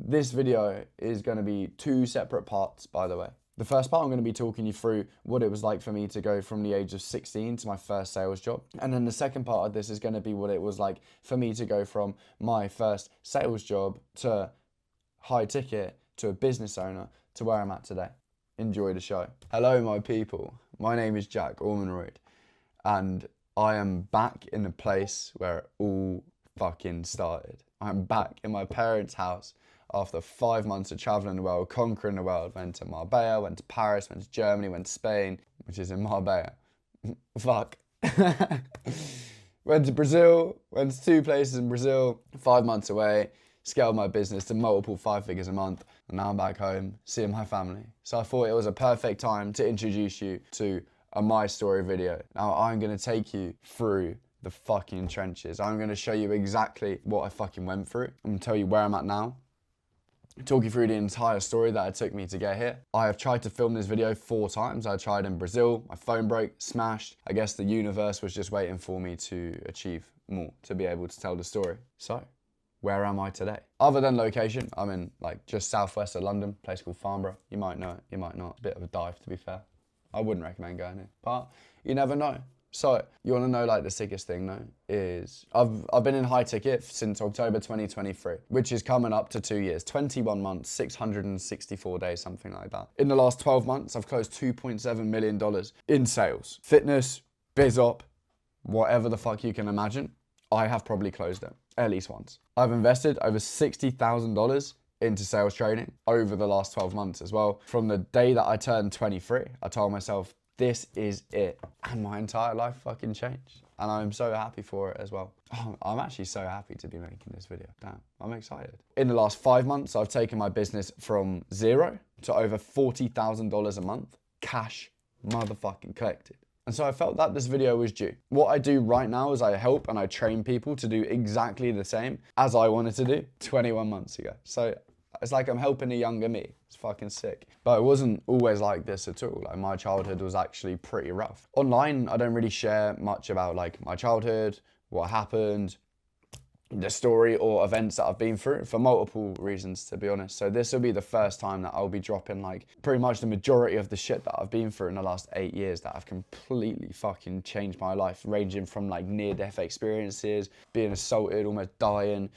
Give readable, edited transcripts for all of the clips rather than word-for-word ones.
This video is going to be 2 separate parts, by the way. The first part, I'm going to be talking you through what it was like for me to go from the age of 16 to my first sales job. And then the second part of this is going to be what it was like for me to go from my first sales job to high ticket to a business owner to where I'm at today. Enjoy the show. Hello, my people. My name is Jack Ormanroyd, and I am back in the place where it all fucking started. I'm back in my parents' house after 5 months of traveling the world, conquering the world. Went to Marbella, went to Paris, went to Germany, went to Spain, which is in Marbella. Fuck. Went to Brazil, went to 2 places in Brazil, 5 months away, scaled my business to multiple 5 figures a month, and now I'm back home, seeing my family. So I thought it was a perfect time to introduce you to a My Story video. Now I'm gonna take you through the fucking trenches. I'm gonna show you exactly what I fucking went through. I'm gonna tell you where I'm at now, talk you through the entire story that it took me to get here. I have tried to film this video 4 times. I tried in Brazil, my phone broke, smashed. I guess the universe was just waiting for me to achieve more, to be able to tell the story. So, where am I today? Other than location, I'm in like just southwest of London, a place called Farnborough. You might know it, you might not. Bit of a dive, to be fair. I wouldn't recommend going here, but you never know. So, you wanna know like the sickest thing though, is I've been in high ticket since October 2023, which is coming up to 2 years, 21 months, 664 days, something like that. In the last 12 months, I've closed $2.7 million in sales. Fitness, biz op, whatever the fuck you can imagine, I have probably closed it at least once. I've invested over $60,000 into sales training over the last 12 months as well. From the day that I turned 23, I told myself, this is it. And my entire life fucking changed. And I'm so happy for it as well. Oh, I'm actually so happy to be making this video. Damn, I'm excited. In the last 5 months, I've taken my business from 0 to over $40,000 a month, cash motherfucking collected. And so I felt that this video was due. What I do right now is I help and I train people to do exactly the same as I wanted to do 21 months ago. So it's like I'm helping a younger me. It's fucking sick. But it wasn't always like this at all. Like my childhood was actually pretty rough. Online, I don't really share much about like my childhood, what happened, the story or events that I've been through for multiple reasons, to be honest. So this will be the first time that I'll be dropping like pretty much the majority of the shit that I've been through in the last 8 years that have completely fucking changed my life, ranging from like near-death experiences, being assaulted, almost dying,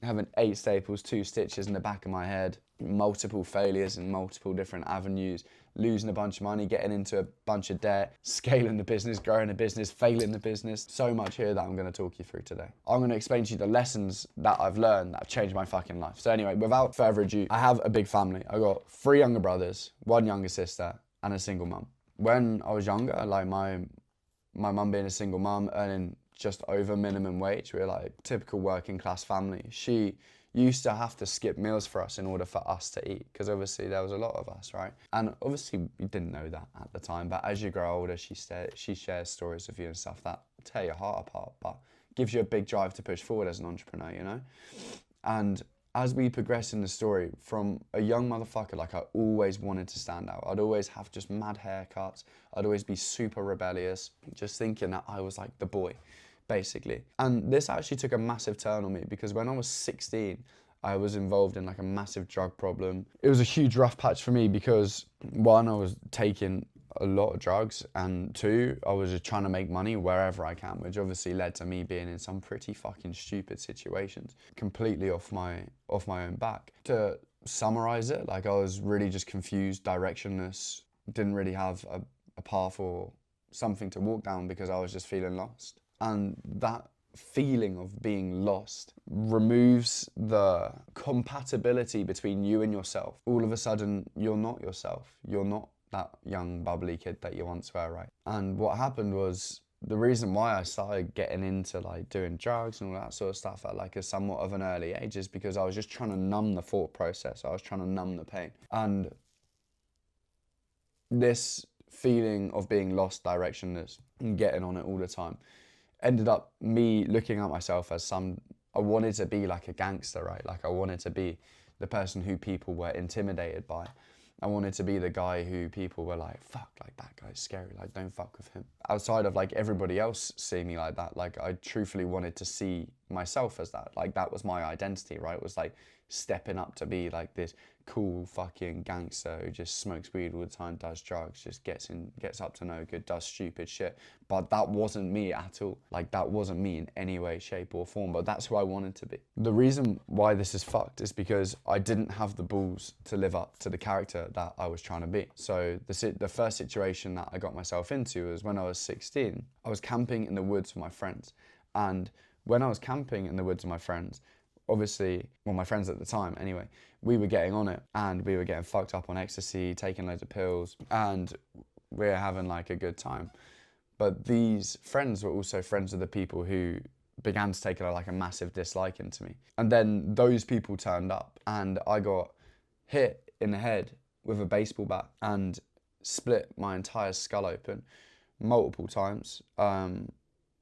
having 8 staples, 2 stitches in the back of my head, multiple failures in multiple different avenues, losing a bunch of money, getting into a bunch of debt, scaling the business, growing the business, failing the business. So much here that I'm going to talk you through today. I'm going to explain to you the lessons that I've learned that have changed my fucking life. So anyway, without further ado, I have a big family. I got 3 younger brothers, 1 younger sister, and a single mum. When I was younger, like my mum being a single mum, earning just over minimum wage, we're like typical working class family. She used to have to skip meals for us in order for us to eat, because obviously there was a lot of us, right? And obviously we didn't know that at the time, but as you grow older, she shares stories with you and stuff that tear your heart apart, but gives you a big drive to push forward as an entrepreneur, you know? And as we progress in the story, from a young motherfucker, like I always wanted to stand out. I'd always have just mad haircuts. I'd always be super rebellious, just thinking that I was like the boy, basically. And this actually took a massive turn on me, because when I was 16, I was involved in like a massive drug problem. It was a huge rough patch for me because 1, I was taking a lot of drugs, and 2, I was just trying to make money wherever I can, which obviously led to me being in some pretty fucking stupid situations, completely off my own back. To summarize it, like I was really just confused, directionless, didn't really have a path or something to walk down because I was just feeling lost. And that feeling of being lost removes the compatibility between you and yourself. All of a sudden, you're not yourself. You're not that young bubbly kid that you once were, right? And what happened was, the reason why I started getting into like doing drugs and all that sort of stuff at like a somewhat of an early age is because I was just trying to numb the thought process. I was trying to numb the pain. And this feeling of being lost, directionless, and getting on it all the time ended up me looking at myself as I wanted to be like a gangster, right? Like I wanted to be the person who people were intimidated by. I wanted to be the guy who people were like, fuck, like that guy's scary, like don't fuck with him. Outside of like everybody else seeing me like that, like I truthfully wanted to see myself as that. Like that was my identity, right? It was like stepping up to be like this cool fucking gangster who just smokes weed all the time, does drugs, just gets up to no good, does stupid shit. But that wasn't me at all. Like, that wasn't me in any way, shape or form, but that's who I wanted to be. The reason why this is fucked is because I didn't have the balls to live up to the character that I was trying to be. So the first situation that I got myself into was when I was 16. I was camping in the woods with my friends. And when I was camping in the woods with my friends, obviously, well, my friends at the time anyway, we were getting on it and we were getting fucked up on ecstasy, taking loads of pills, and we were having like a good time. But these friends were also friends of the people who began to take like a massive dislike into me. And then those people turned up and I got hit in the head with a baseball bat and split my entire skull open multiple times.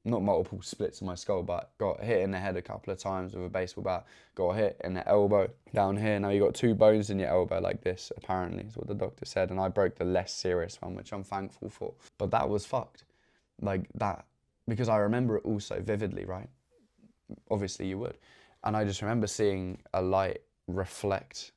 Not multiple splits in my skull, but got hit in the head a couple of times with a baseball bat, got hit in the elbow down here. Now you got 2 bones in your elbow like this, apparently, is what the doctor said. And I broke the less serious one, which I'm thankful for. But that was fucked. Like that, because I remember it all so vividly, right? Obviously you would. And I just remember seeing a light reflect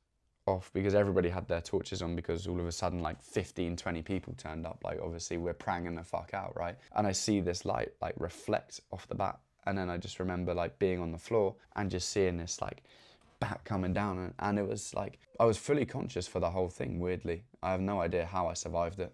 off because everybody had their torches on because all of a sudden like 15, 20 people turned up. Like obviously we're pranging the fuck out, right? And I see this light like reflect off the bat. And then I just remember like being on the floor and just seeing this like bat coming down. And it was like, I was fully conscious for the whole thing, weirdly. I have no idea how I survived it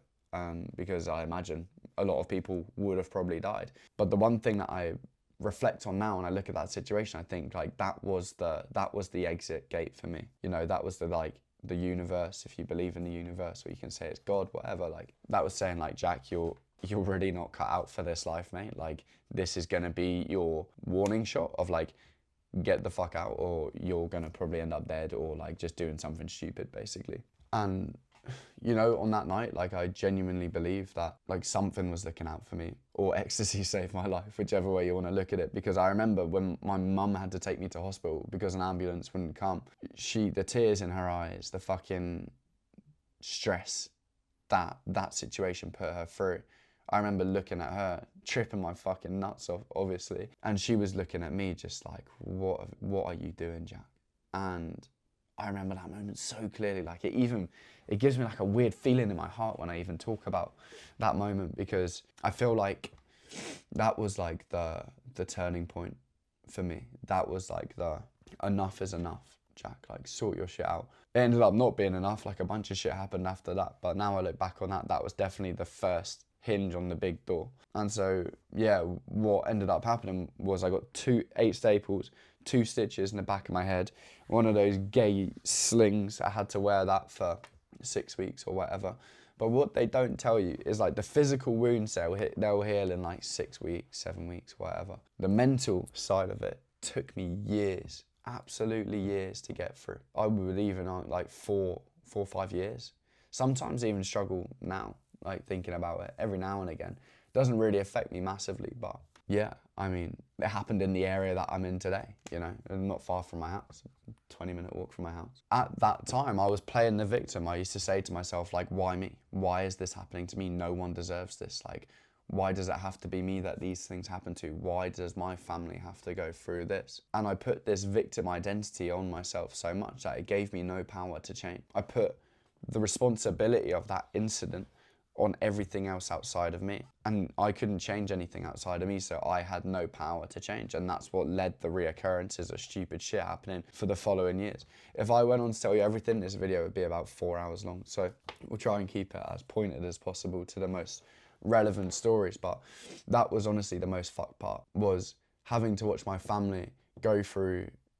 because I imagine a lot of people would have probably died. But the one thing that I reflect on now and I look at that situation, I think like that was the exit gate for me. You know, that was the universe, if you believe in the universe, or you can say it's God, whatever. Like that was saying like, Jack, you're really not cut out for this life, mate. Like this is gonna be your warning shot of like, get the fuck out or you're gonna probably end up dead or like just doing something stupid basically. And you know, on that night, like I genuinely believe that like something was looking out for me or ecstasy saved my life, whichever way you want to look at it. Because I remember when my mum had to take me to hospital because an ambulance wouldn't come, the tears in her eyes, the fucking stress that situation put her through. I remember looking at her, tripping my fucking nuts off, obviously. And she was looking at me just like, what are you doing, Jack? And I remember that moment so clearly. Like it gives me like a weird feeling in my heart when I even talk about that moment, because I feel like that was like the turning point for me. That was like the enough is enough, Jack, like sort your shit out. It ended up not being enough, like a bunch of shit happened after that. But now I look back on that was definitely the first hinge on the big door. And so, yeah, what ended up happening was I got 8 staples, 2 stitches in the back of my head, one of those gay slings. I had to wear that for 6 weeks or whatever. But what they don't tell you is like the physical wounds they'll heal in like 6 weeks, 7 weeks, whatever. The mental side of it took me years, absolutely years to get through. I would even like 4 or 5 years. Sometimes even struggle now, like thinking about it every now and again. Doesn't really affect me massively, but yeah, I mean, it happened in the area that I'm in today, you know, not far from my house, 20-minute walk from my house. At that time, I was playing the victim. I used to say to myself, like, why me? Why is this happening to me? No one deserves this. Like, why does it have to be me that these things happen to? Why does my family have to go through this? And I put this victim identity on myself so much that it gave me no power to change. I put the responsibility of that incident on everything else outside of me. And I couldn't change anything outside of me, so I had no power to change. And that's what led the reoccurrences of stupid shit happening for the following years. If I went on to tell you everything, this video would be about 4 hours long. So we'll try and keep it as pointed as possible to the most relevant stories. But that was honestly the most fucked part, was having to watch my family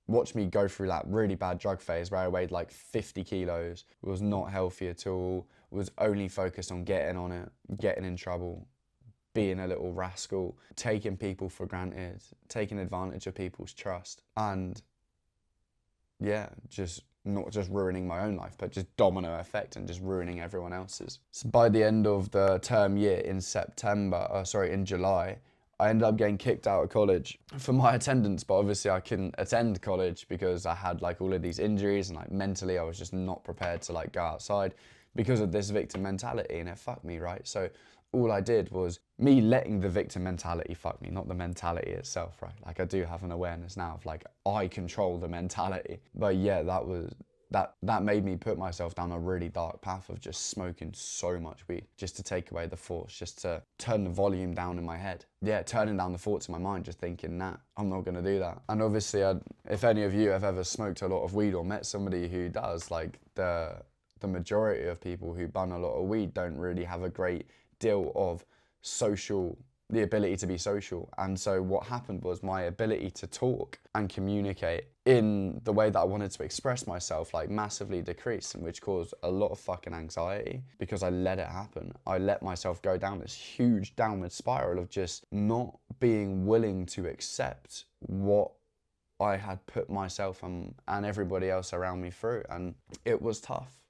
watch me go through that really bad drug phase where I weighed like 50 kilos, was not healthy at all, was only focused on getting on it, getting in trouble, being a little rascal, taking people for granted, taking advantage of people's trust, and yeah, just not just ruining my own life, but just domino effect and just ruining everyone else's. So by the end of the term year in July, I ended up getting kicked out of college for my attendance, but obviously I couldn't attend college because I had like all of these injuries and like mentally I was just not prepared to like go outside because of this victim mentality, and it fucked me, right? So all I did was me letting the victim mentality fuck me, not the mentality itself, right? Like I do have an awareness now of like, I control the mentality. But yeah, that made me put myself down a really dark path of just smoking so much weed just to take away the thoughts, just to turn the volume down in my head. Yeah, turning down the thoughts in my mind, just thinking, nah, I'm not gonna do that. And obviously, if any of you have ever smoked a lot of weed or met somebody who does, like the majority of people who bun a lot of weed don't really have a great deal of the ability to be social. And so what happened was my ability to talk and communicate in the way that I wanted to express myself like massively decreased, and which caused a lot of fucking anxiety because I let it happen. I let myself go down this huge downward spiral of just not being willing to accept what I had put myself and everybody else around me through. And it was tough.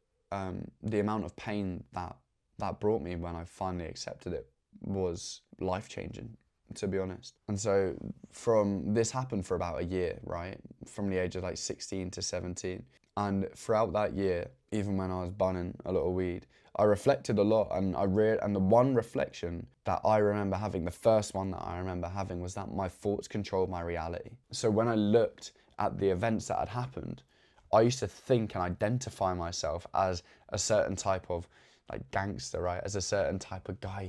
The amount of pain that brought me when I finally accepted it was life-changing, to be honest. And so this happened for about a year, right? From the age of like 16 to 17. And throughout that year, even when I was bunning a lot of weed, I reflected a lot, and and the one reflection that I remember having, the first one that I remember having, was that my thoughts controlled my reality. So when I looked at the events that had happened, I used to think and identify myself as a certain type of like gangster, right? As a certain type of guy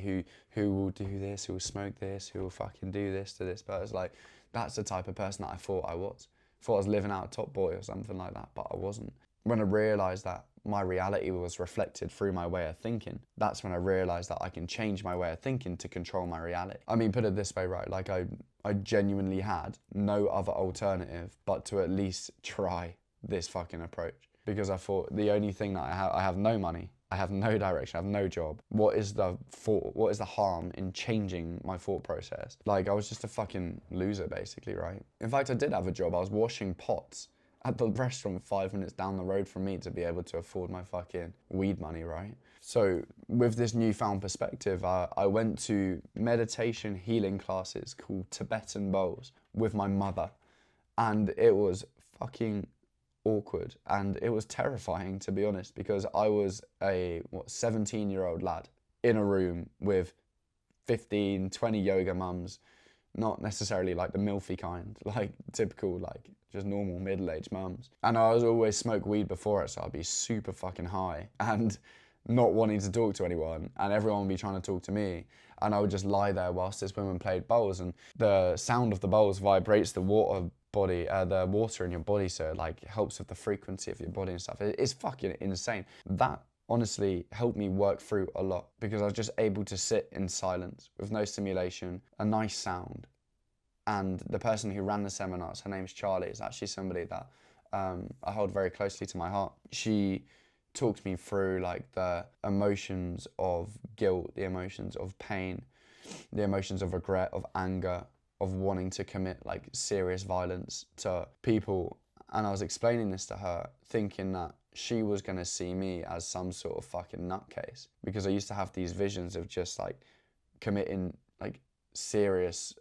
who will do this, who will smoke this, who will fucking do this to this. But it's like, that's the type of person that I thought I was. I thought I was living out a top boy or something like that, but I wasn't. When I realized that my reality was reflected through my way of thinking, that's when I realized that I can change my way of thinking to control my reality. I mean, put it this way, right? Like I genuinely had no other alternative but to at least try this fucking approach, because I thought the only thing that I have no money, I have no direction, I have no job. What is the harm in changing my thought process? Like, I was just a fucking loser, basically, right? In fact, I did have a job. I was washing pots at the restaurant 5 minutes down the road from me to be able to afford my fucking weed money, right? So with this newfound perspective, I went to meditation healing classes called Tibetan bowls with my mother, and it was fucking awkward, and it was terrifying, to be honest, because I was a 17-year-old lad in a room with 15, 20 yoga mums, not necessarily like the milfy kind, like typical, like just normal middle-aged mums. And I was always smoked weed before it, so I'd be super fucking high and not wanting to talk to anyone, and everyone would be trying to talk to me, and I would just lie there whilst this woman played bowls, and the sound of the bowls vibrates the water in your body, so it like helps with the frequency of your body and stuff. It's fucking insane. That honestly helped me work through a lot, because I was just able to sit in silence with no stimulation, a nice sound. And the person who ran the seminars, her name's Charlie, is actually somebody that I hold very closely to my heart. She talked me through like the emotions of guilt, the emotions of pain, the emotions of regret, of anger, of wanting to commit like serious violence to people. And I was explaining this to her thinking that she was going to see me as some sort of fucking nutcase, because I used to have these visions of just like committing like serious,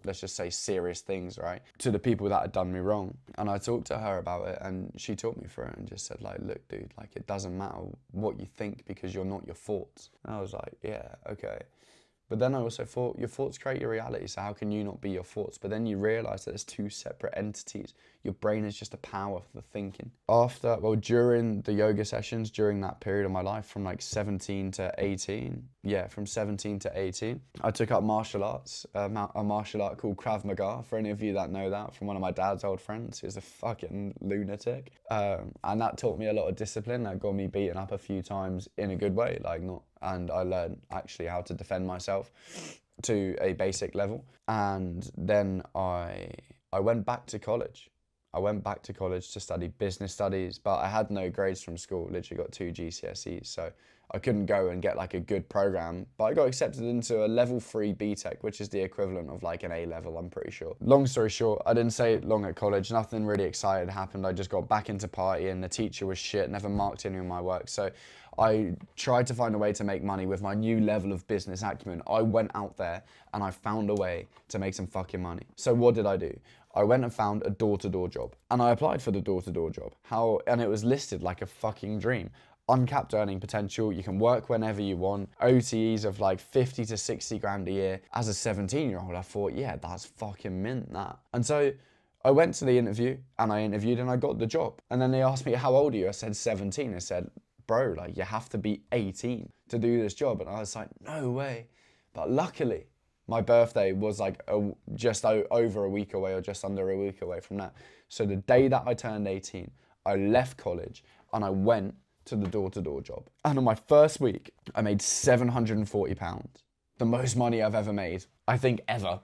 let's just say serious things, right, to the people that had done me wrong. And I talked to her about it, and she talked me through it and just said like, look dude, like it doesn't matter what you think, because you're not your thoughts. And I was like, yeah, okay. But then I also thought, your thoughts create your reality, so how can you not be your thoughts? But then you realise that there's two separate entities. Your brain is just a power for the thinking. During the yoga sessions, during that period of my life, from like 17 to 18, I took up martial arts, a martial art called Krav Maga, for any of you that know that, from one of my dad's old friends, who's a fucking lunatic. And that taught me a lot of discipline. That got me beaten up a few times in a good way, and I learned actually how to defend myself to a basic level. And then I went back to college. I went back to college to study business studies, but I had no grades from school, literally got 2 GCSEs, so I couldn't go and get like a good program, but I got accepted into a level 3 BTEC, which is the equivalent of like an A level, I'm pretty sure. Long story short, I didn't stay long at college, nothing really exciting happened. I just got back into partying, the teacher was shit, never marked any of my work, so I tried to find a way to make money with my new level of business acumen. I went out there and I found a way to make some fucking money. So what did I do? I went and found a door-to-door job, and I applied for the door-to-door job. And it was listed like a fucking dream. uncapped earning potential. You can work whenever you want. OTEs of like 50 to 60 grand a year. As a 17-year-old, I thought, yeah, that's fucking mint, that. And so I went to the interview and I interviewed and I got the job. And then they asked me, how old are you? I said 17. I said, bro, like you have to be 18 to do this job. And I was like, no way. But luckily, my birthday was like just over a week away, or just under a week away from that. So the day that I turned 18, I left college and I went to the door-to-door job. And on my first week, I made £740. The most money I've ever made, I think ever,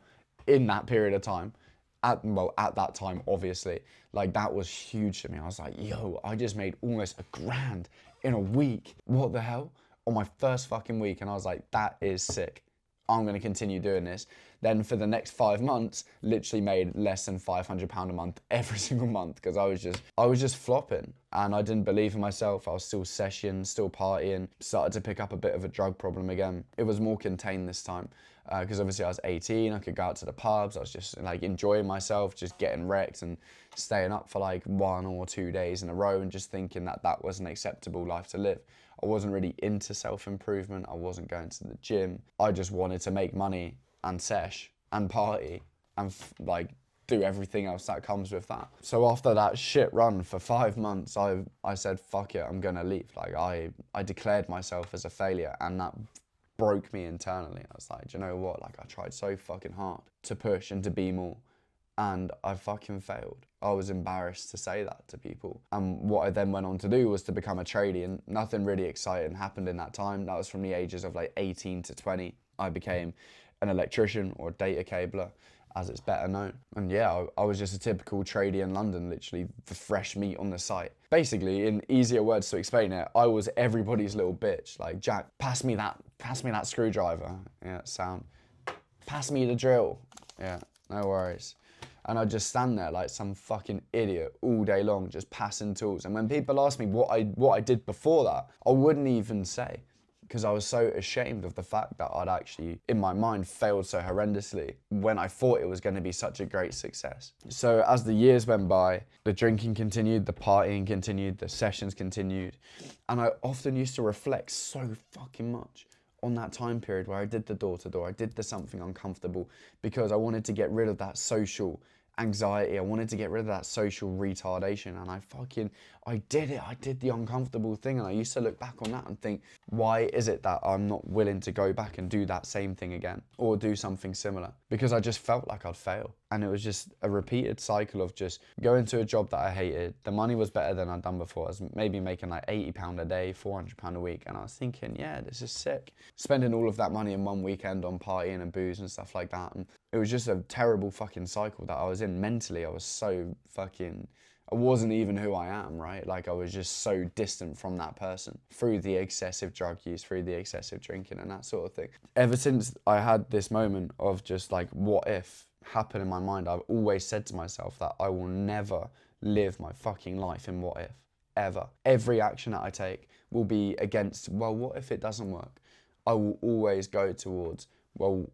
in that period of time. At that time, obviously. Like, that was huge to me. I was like, yo, I just made almost £1,000 in a week. What the hell? On my first fucking week. And I was like, that is sick. I'm going to continue doing this. Then for the next 5 months, literally made less than £500 a month every single month, because I was just flopping and I didn't believe in myself. I was still sessioning, still partying, started to pick up a bit of a drug problem again. It was more contained this time because obviously I was 18, I could go out to the pubs, I was just like enjoying myself, just getting wrecked and staying up for like 1 or 2 days in a row and just thinking that that was an acceptable life to live. I wasn't really into self-improvement. I wasn't going to the gym. I just wanted to make money and sesh and party and like do everything else that comes with that. So after that shit run for 5 months, I said, fuck it, I'm gonna leave. Like I declared myself as a failure, and that broke me internally. I was like, do you know what? Like I tried so fucking hard to push and to be more, and I fucking failed. I was embarrassed to say that to people. And what I then went on to do was to become a tradie, and nothing really exciting happened in that time. That was from the ages of like 18 to 20. I became an electrician, or data cabler, as it's better known. And yeah, I was just a typical tradie in London, literally the fresh meat on the site. Basically, in easier words to explain it, I was everybody's little bitch. Like, Jack, pass me that screwdriver. Yeah, sound. Pass me the drill. Yeah, no worries. And I'd just stand there like some fucking idiot all day long, just passing tools. And when people ask me what I did before that, I wouldn't even say, because I was so ashamed of the fact that I'd actually, in my mind, failed so horrendously when I thought it was going to be such a great success. So as the years went by, the drinking continued, the partying continued, the sessions continued. And I often used to reflect so fucking much on that time period where I did the door-to-door, I did the something uncomfortable, because I wanted to get rid of that social anxiety, I wanted to get rid of that social retardation, and I did it. I did the uncomfortable thing, and I used to look back on that and think, why is it that I'm not willing to go back and do that same thing again, or do something similar? Because I just felt like I'd fail. And it was just a repeated cycle of just going to a job that I hated. The money was better than I'd done before. I was maybe making like £80 a day, £400 a week. And I was thinking, yeah, this is sick. Spending all of that money in one weekend on partying and booze and stuff like that. And it was just a terrible fucking cycle that I was in. Mentally, I was so fucking, I wasn't even who I am, right? Like I was just so distant from that person through the excessive drug use, through the excessive drinking and that sort of thing. Ever since I had this moment of just like, what if happen in my mind, I've always said to myself that I will never live my fucking life in what if, ever. Every action that I take will be against, well, what if it doesn't work? I will always go towards, well,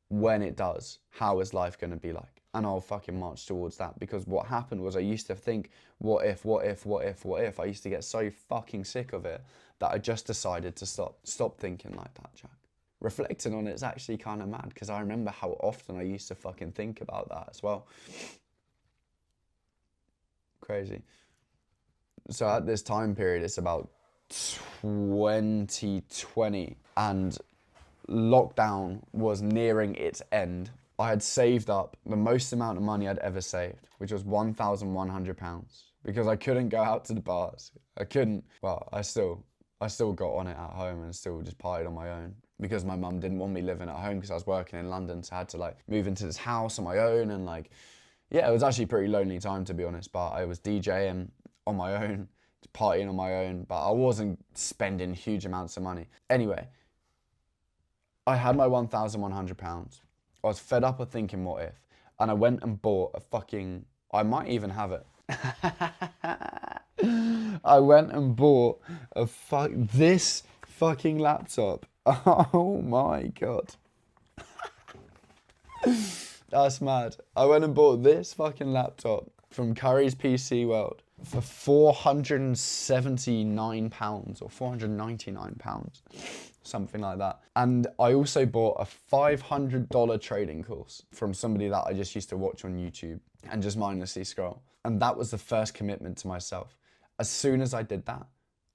when it does, how is life going to be like? And I'll fucking march towards that, because what happened was I used to think, what if? I used to get so fucking sick of it that I just decided to stop thinking like that, Jack. Reflecting on it's actually kind of mad, because I remember how often I used to fucking think about that as well. Crazy. So at this time period, it's about 2020, and lockdown was nearing its end. I had saved up the most amount of money I'd ever saved, which was £1,100, because I couldn't go out to the bars. I couldn't, well, I still got on it at home and still just partied on my own, because my mum didn't want me living at home because I was working in London, so I had to like move into this house on my own, and like, yeah, it was actually a pretty lonely time, to be honest, but I was DJing on my own, partying on my own, but I wasn't spending huge amounts of money. Anyway, I had my £1,100. I was fed up of thinking what if, and I went and bought a fucking, I might even have it. I went and bought this fucking laptop. Oh my God. That's mad. I went and bought this fucking laptop from Curry's PC World for £479 or £499, something like that. And I also bought a $500 trading course from somebody that I just used to watch on YouTube and just mindlessly scroll. And that was the first commitment to myself. As soon as I did that,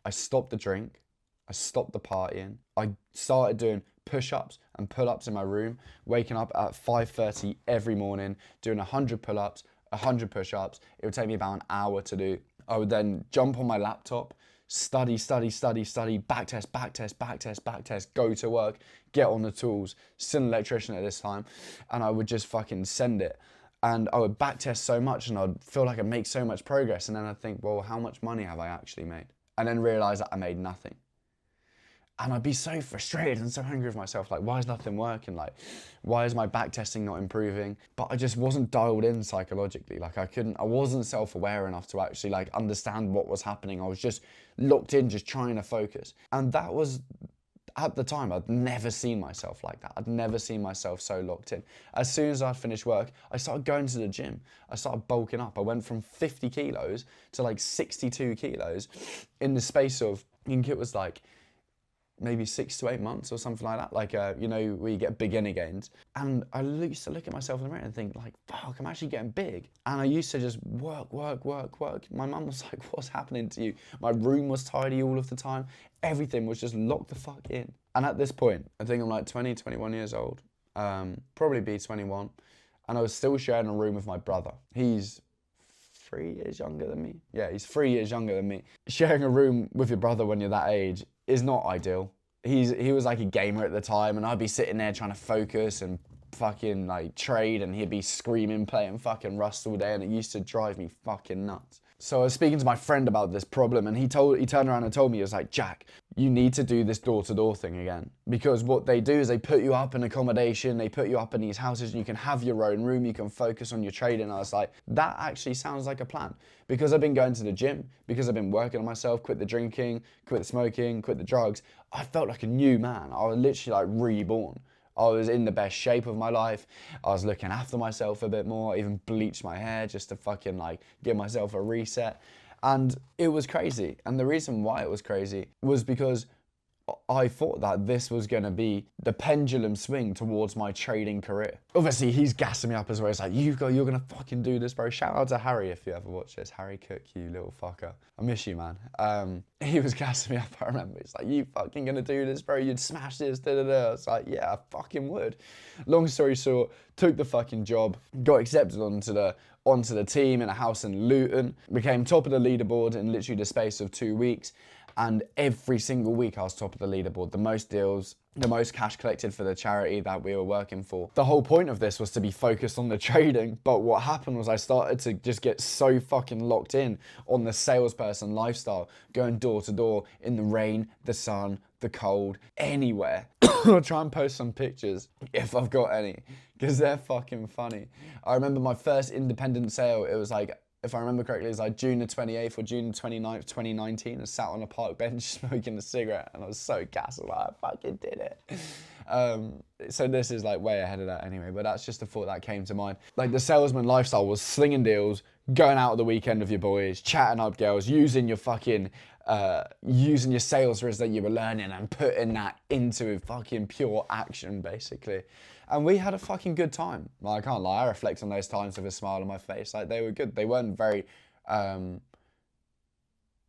I stopped the drink, I stopped the partying, I started doing push-ups and pull-ups in my room, waking up at 5:30 every morning, doing 100 pull-ups, 100 push-ups. It would take me about an hour to do. I would then jump on my laptop, study, back test, go to work, get on the tools, still an electrician at this time, and I would just fucking send it. And I would back test so much and I'd feel like I'd make so much progress, and then I'd think, well, how much money have I actually made? And then realize that I made nothing. And I'd be so frustrated and so angry with myself, like, why is nothing working? Like, why is my back testing not improving? But I just wasn't dialed in psychologically. Like, I wasn't self-aware enough to actually like understand what was happening. I was just locked in, just trying to focus. And that was, at the time, I'd never seen myself like that. I'd never seen myself so locked in. As soon as I'd finished work, I started going to the gym. I started bulking up. I went from 50 kilos to like 62 kilos in the space of, I think it was like, maybe 6 to 8 months or something like that, like, you know, where you get beginner gains. And I used to look at myself in the mirror and think, like, fuck, I'm actually getting big. And I used to just work. My mum was like, what's happening to you? My room was tidy all of the time. Everything was just locked the fuck in. And at this point, I think I'm like 20, 21 years old, probably be 21. And I was still sharing a room with my brother. He's 3 years younger than me. Yeah, he's 3 years younger than me. Sharing a room with your brother when you're that age is not ideal. He was like a gamer at the time, and I'd be sitting there trying to focus and fucking like trade, and he'd be screaming, playing fucking Rust all day, and it used to drive me fucking nuts. So I was speaking to my friend about this problem, and he turned around and told me, he was like, Jack, you need to do this door-to-door thing again. Because what they do is they put you up in accommodation, they put you up in these houses, and you can have your own room, you can focus on your trading. And I was like, that actually sounds like a plan. Because I've been going to the gym, because I've been working on myself, quit the drinking, quit the smoking, quit the drugs, I felt like a new man. I was literally like reborn. I was in the best shape of my life. I was looking after myself a bit more. I even bleached my hair just to fucking like give myself a reset. And it was crazy. And the reason why it was crazy was because I thought that this was going to be the pendulum swing towards my trading career. Obviously, he's gassing me up as well. It's like, you're going to fucking do this, bro. Shout out to Harry if you ever watch this. Harry Cook, you little fucker. I miss you, man. He was gassing me up, I remember. It's like, you fucking going to do this, bro? You'd smash this, da-da-da. I was like, yeah, I fucking would. Long story short, took the fucking job, got accepted onto the team in a house in Luton, became top of the leaderboard in literally the space of 2 weeks. And every single week I was top of the leaderboard, the most deals, the most cash collected for the charity that we were working for. The whole point of this was to be focused on the trading, but what happened was I started to just get so fucking locked in on the salesperson lifestyle, going door to door in the rain, the sun, the cold, anywhere. I'll try and post some pictures if I've got any, because they're fucking funny. I remember my first independent sale, it was like, if I remember correctly, it was like June the 28th or June the 29th, 2019. I sat on a park bench smoking a cigarette, and I was so gassed. I was like, I fucking did it. So this is like way ahead of that anyway, but that's just a thought that came to mind. Like the salesman lifestyle was slinging deals, going out at the weekend with your boys, chatting up girls, using your fucking, using your sales risk that you were learning and putting that into fucking pure action, basically. And we had a fucking good time. Like, I can't lie, I reflect on those times with a smile on my face. Like, they were good. They weren't very, in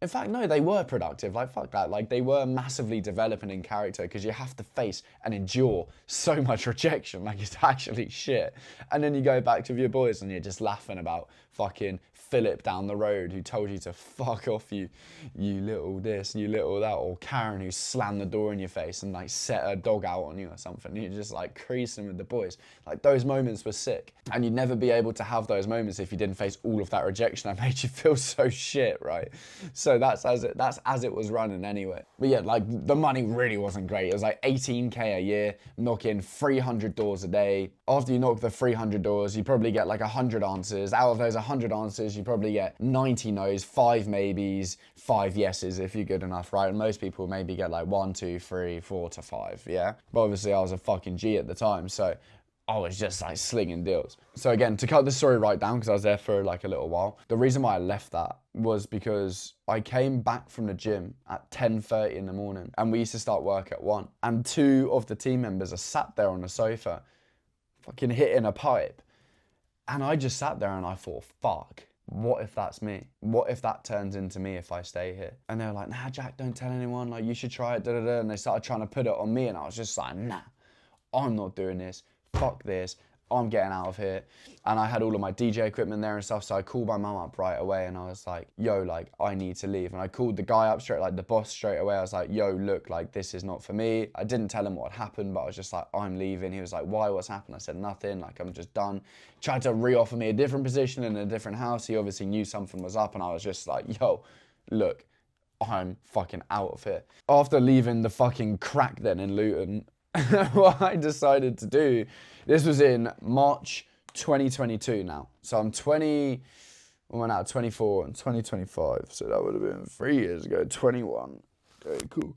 fact, no, they were productive. Like, fuck that. Like, they were massively developing in character, because you have to face and endure so much rejection. Like, it's actually shit. And then you go back to your boys and you're just laughing about fucking Philip down the road who told you to fuck off, you little this, you little that, or Karen who slammed the door in your face and like set her dog out on you or something. You're just like creasing with the boys. Like, those moments were sick, and you'd never be able to have those moments if you didn't face all of that rejection that made you feel so shit, right? So that's as it was running anyway. But yeah, like the money really wasn't great. It was like 18k a year, knocking 300 doors a day. After you knock the 300 doors, you probably get like 100 answers. Out of those 100 answers, you probably get 90 no's, 5 maybes, 5 yeses if you're good enough, right? And most people maybe get like 1, 2, 3, 4 to 5, yeah? But obviously I was a fucking G at the time, so I was just like slinging deals. So again, to cut the story right down, because I was there for like a little while, the reason why I left that was because I came back from the gym at 10:30 in the morning and we used to start work at 1. And 2 of the team members are sat there on the sofa, fucking hitting a pipe. And I just sat there and I thought, fuck, what if that's me? What if that turns into me if I stay here? And they were like, nah, Jack, don't tell anyone. Like, you should try it, da da da. And they started trying to put it on me and I was just like, nah, I'm not doing this. Fuck this, I'm getting out of here. And I had all of my DJ equipment there and stuff, so I called my mum up right away and I was like, yo, like, I need to leave. And I called the guy up straight, like the boss straight away. I was like, yo, look, like, this is not for me. I didn't tell him what had happened, but I was just like, I'm leaving. He was like, why, what's happened? I said, nothing, like, I'm just done. Tried to re-offer me a different position in a different house. He obviously knew something was up and I was just like, yo, look, I'm fucking out of here. After leaving the fucking crack den in Luton, what I decided to do, this was in March 2022 now. So I'm 20, well now 24 and 2025. So that would have been 3 years ago, 21. Okay, cool.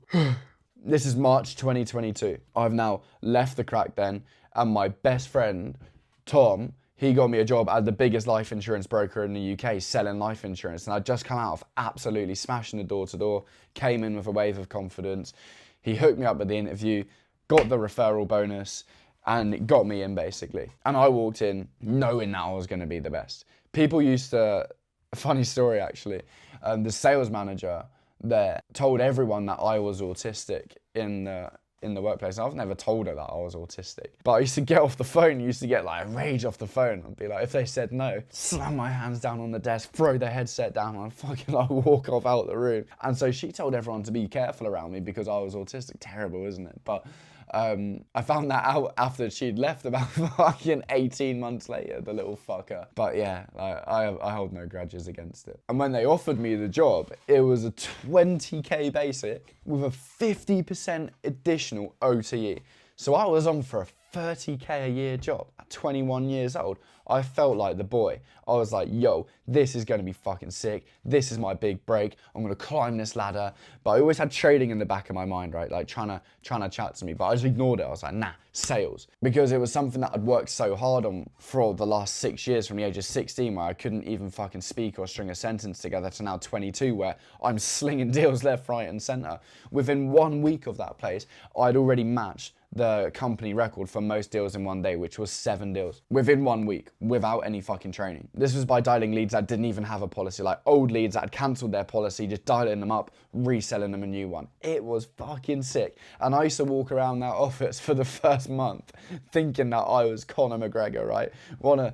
This is March 2022. I've now left the crack den and my best friend, Tom, he got me a job at the biggest life insurance broker in the UK selling life insurance. And I'd just come out of absolutely smashing the door to door, came in with a wave of confidence. He hooked me up with the interview, got the referral bonus, and it got me in basically. And I walked in knowing that I was going to be the best. People used to, a funny story actually, the sales manager there told everyone that I was autistic in the workplace. I've never told her that I was autistic. But I used to get off the phone, used to get like rage off the phone. I'd be like, if they said no, slam my hands down on the desk, throw the headset down and fucking like walk off out the room. And so she told everyone to be careful around me because I was autistic. Terrible, isn't it? But I found that out after she'd left about fucking 18 months later, the little fucker. But yeah, I hold no grudges against it. And when they offered me the job, it was a 20k basic with a 50% additional OTE. So I was on for a 30k a year job at 21 years old. I felt like the boy. I was like, yo, this is going to be fucking sick. This is my big break. I'm going to climb this ladder. But I always had trading in the back of my mind, right? Like trying to chat to me. But I just ignored it. I was like, nah, sales. Because it was something that I'd worked so hard on for the last 6 years, from the age of 16, where I couldn't even fucking speak or string a sentence together, to now 22, where I'm slinging deals left, right, and center. Within 1 week of that place, I'd already matched the company record for most deals in one day, which was 7 deals within 1 week without any fucking training. This was by dialing leads that didn't even have a policy, like old leads that had cancelled their policy, just dialing them up, reselling them a new one. It was fucking sick. And I used to walk around that office for the first month thinking that I was Conor McGregor, right? One of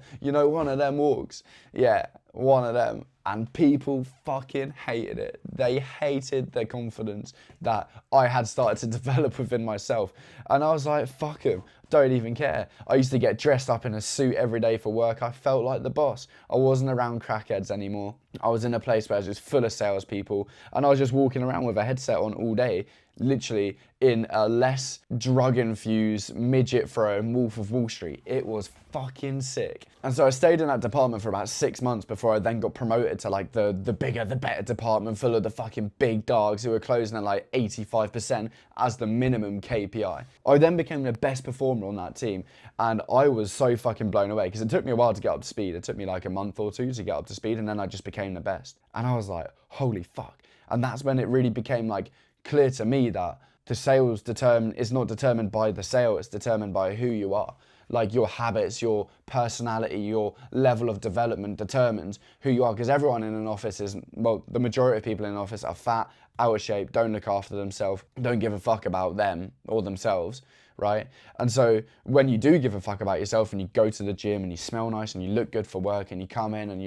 them walks. Yeah, one of them. And people fucking hated it. They hated the confidence that I had started to develop within myself. And I was like, fuck them, don't even care. I used to get dressed up in a suit every day for work. I felt like the boss. I wasn't around crackheads anymore. I was in a place where it was just full of salespeople. And I was just walking around with a headset on all day, literally in a less drug-infused, midget-throwing Wolf of Wall Street. It was fucking sick. And so I stayed in that department for about 6 months before I then got promoted to like the bigger, the better department full of the fucking big dogs who were closing at like 85% as the minimum KPI. I then became the best performer on that team and I was so fucking blown away because it took me a while to get up to speed. It took me like a month or two to get up to speed and then I just became the best. And I was like, holy fuck. And that's when it really became like clear to me that the sales is not determined by the sale, it's determined by who you are. Like your habits, your personality, your level of development determines who you are. Because everyone in an office the majority of people in an office are fat, out of shape, don't look after themselves, don't give a fuck about them or themselves, right? And so when you do give a fuck about yourself and you go to the gym and you smell nice and you look good for work and you come in and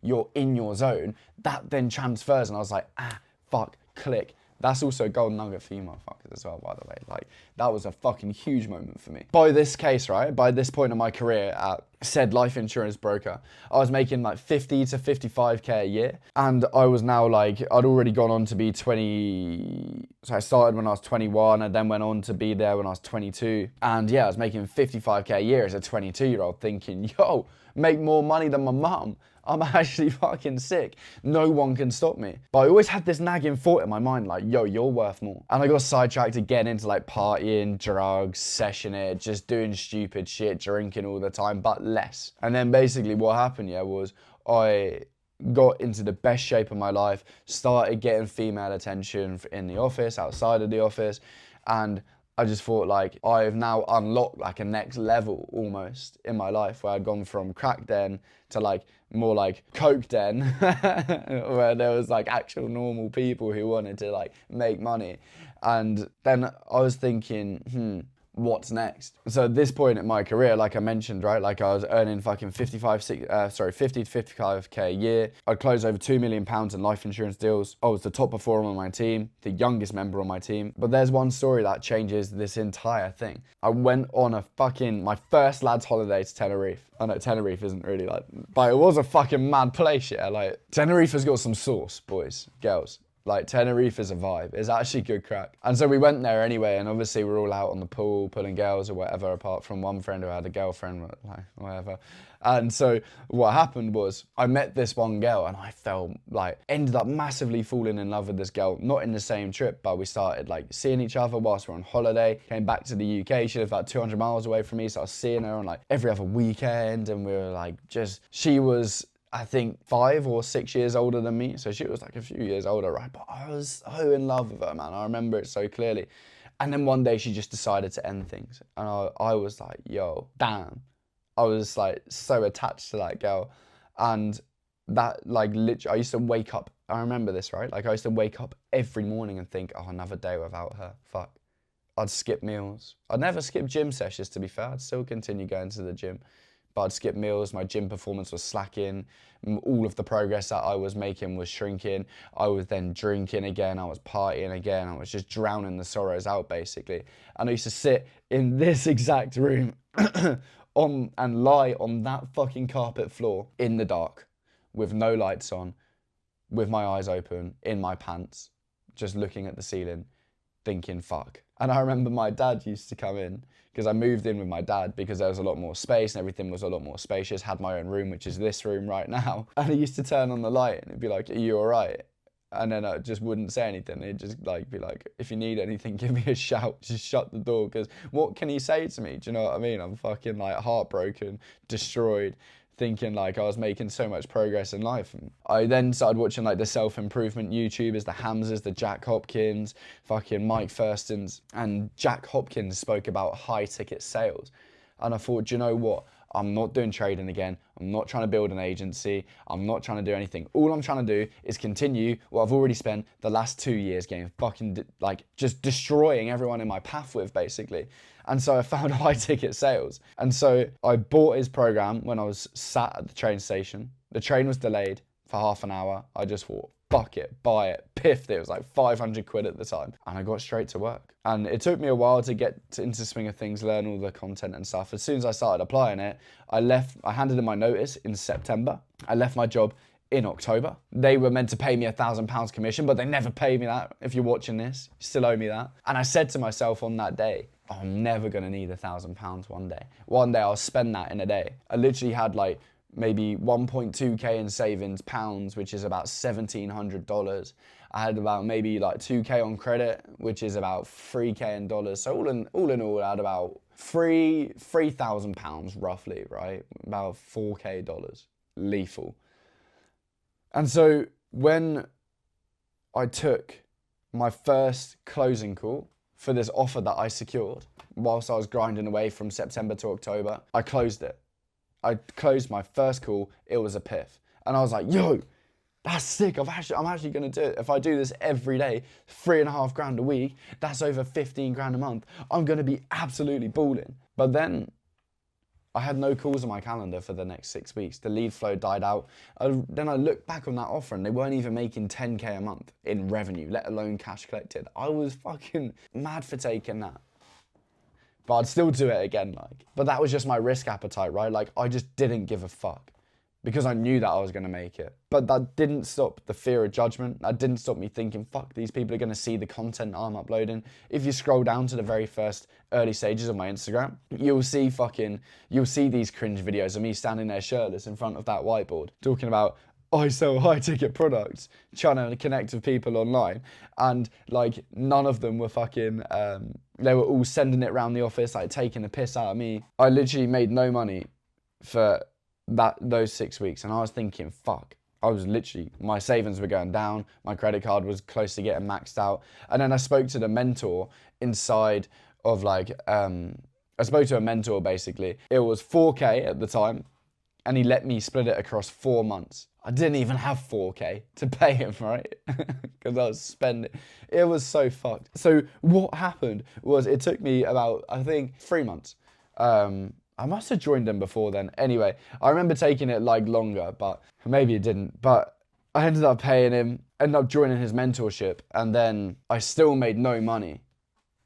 you're in your zone, that then transfers. And I was like, fuck, click. That's also a golden nugget for you motherfuckers as well, by the way. Like, that was a fucking huge moment for me. By this case, right, by this point in my career at said life insurance broker, I was making like 50 to 55k a year. And I was now like, I'd already gone on to be 20, so I started when I was 21 and then went on to be there when I was 22. And yeah, I was making 55k a year as a 22-year-old thinking, yo, make more money than my mum. I'm actually fucking sick. No one can stop me. But I always had this nagging thought in my mind, like, yo, you're worth more. And I got sidetracked again into like partying, drugs, session it, just doing stupid shit, drinking all the time, but less. And then basically what happened, was I got into the best shape of my life, started getting female attention in the office, outside of the office, and I just thought like I've now unlocked like a next level almost in my life, where I'd gone from crack den to like more like coke den where there was like actual normal people who wanted to like make money. And then I was thinking, what's next? So at this point in my career, like I mentioned, right, like I was earning fucking 50 to 55k a year. I'd closed over £2 million in life insurance deals. I was the top performer on my team, the youngest member on my team. But there's one story that changes this entire thing. I went on my first lads holiday to Tenerife. I know Tenerife isn't really like, but it was a fucking mad place, like Tenerife has got some sauce, boys, girls. Like, Tenerife is a vibe. It's actually good crack. And so we went there anyway, and obviously we're all out on the pool, pulling girls or whatever, apart from one friend who had a girlfriend, like, whatever. And so what happened was I met this one girl, and I ended up massively falling in love with this girl, not in the same trip, but we started like seeing each other whilst we were on holiday, came back to the UK. She lived about 200 miles away from me, so I was seeing her on like every other weekend, and we were like she was, I think 5 or 6 years older than me. So she was like a few years older, right? But I was so in love with her, man. I remember it so clearly. And then one day she just decided to end things. And I was like, yo, damn. I was like so attached to that girl. And that like literally, I used to wake up, I remember this, right? Like I used to wake up every morning and think, oh, another day without her, fuck. I'd skip meals. I'd never skip gym sessions, to be fair. I'd still continue going to the gym. But I'd skip meals, my gym performance was slacking, all of the progress that I was making was shrinking. I was then drinking again, I was partying again, I was just drowning the sorrows out basically. And I used to sit in this exact room and lie on that fucking carpet floor in the dark with no lights on, with my eyes open, in my pants, just looking at the ceiling, thinking fuck. And I remember my dad used to come in, because I moved in with my dad because there was a lot more space and everything was a lot more spacious, had my own room, which is this room right now. And he used to turn on the light and he'd be like, are you all right? And then I just wouldn't say anything. He'd just like be like, if you need anything, give me a shout, just shut the door, because what can he say to me? Do you know what I mean? I'm fucking like heartbroken, destroyed, thinking like I was making so much progress in life. And I then started watching like the self-improvement YouTubers, the Hamzas, the Jack Hopkins, fucking Mike Thurston's. And Jack Hopkins spoke about high ticket sales. And I thought, do you know what? I'm not doing trading again. I'm not trying to build an agency. I'm not trying to do anything. All I'm trying to do is continue what I've already spent the last 2 years getting fucking like just destroying everyone in my path with basically. And so I found high ticket sales. And so I bought his program when I was sat at the train station. The train was delayed for half an hour. I just thought, fuck it, buy it, piffed it. It was like 500 quid at the time. And I got straight to work. And it took me a while to get into the swing of things, learn all the content and stuff. As soon as I started applying it, I handed in my notice in September. I left my job in October. They were meant to pay me £1,000 commission, but they never paid me that. If you're watching this, you still owe me that. And I said to myself on that day, I'm never gonna need £1,000 one day. One day I'll spend that in a day. I literally had like maybe 1.2k in savings pounds, which is about $1,700. I had about maybe like 2k on credit, which is about 3k in dollars. So all in all, I had about £3,000 roughly, right? About 4k dollars, lethal. And so when I took my first closing call for this offer that I secured whilst I was grinding away from September to October, I closed it. I closed my first call, it was a piff. And I was like, yo, that's sick, I'm actually gonna do it. If I do this every day, 3.5 grand a week, that's over 15 grand a month. I'm gonna be absolutely balling. But then I had no calls on my calendar for the next 6 weeks. The lead flow died out. Then I looked back on that offer and they weren't even making 10k a month in revenue, let alone cash collected. I was fucking mad for taking that. But I'd still do it again, like. But that was just my risk appetite, right? Like, I just didn't give a fuck. because I knew that I was going to make it. But that didn't stop the fear of judgment. That didn't stop me thinking, fuck, these people are going to see the content I'm uploading. If you scroll down to the very first early stages of my Instagram, you'll see these cringe videos of me standing there shirtless in front of that whiteboard talking about, I sell high ticket products, trying to connect with people online. And like, none of them were fucking, they were all sending it around the office, like taking the piss out of me. I literally made no money for those 6 weeks. And I was thinking, fuck, my savings were going down. My credit card was close to getting maxed out. And then I spoke to the mentor inside of like, I spoke to a mentor basically. It was 4K at the time. And he let me split it across 4 months. I didn't even have 4K to pay him, right? Because I was spending. It was so fucked. So what happened was it took me about, I think, 3 months. I must have joined him before then. Anyway, I remember taking it like longer, but maybe it didn't. But I ended up paying him, ended up joining his mentorship. And then I still made no money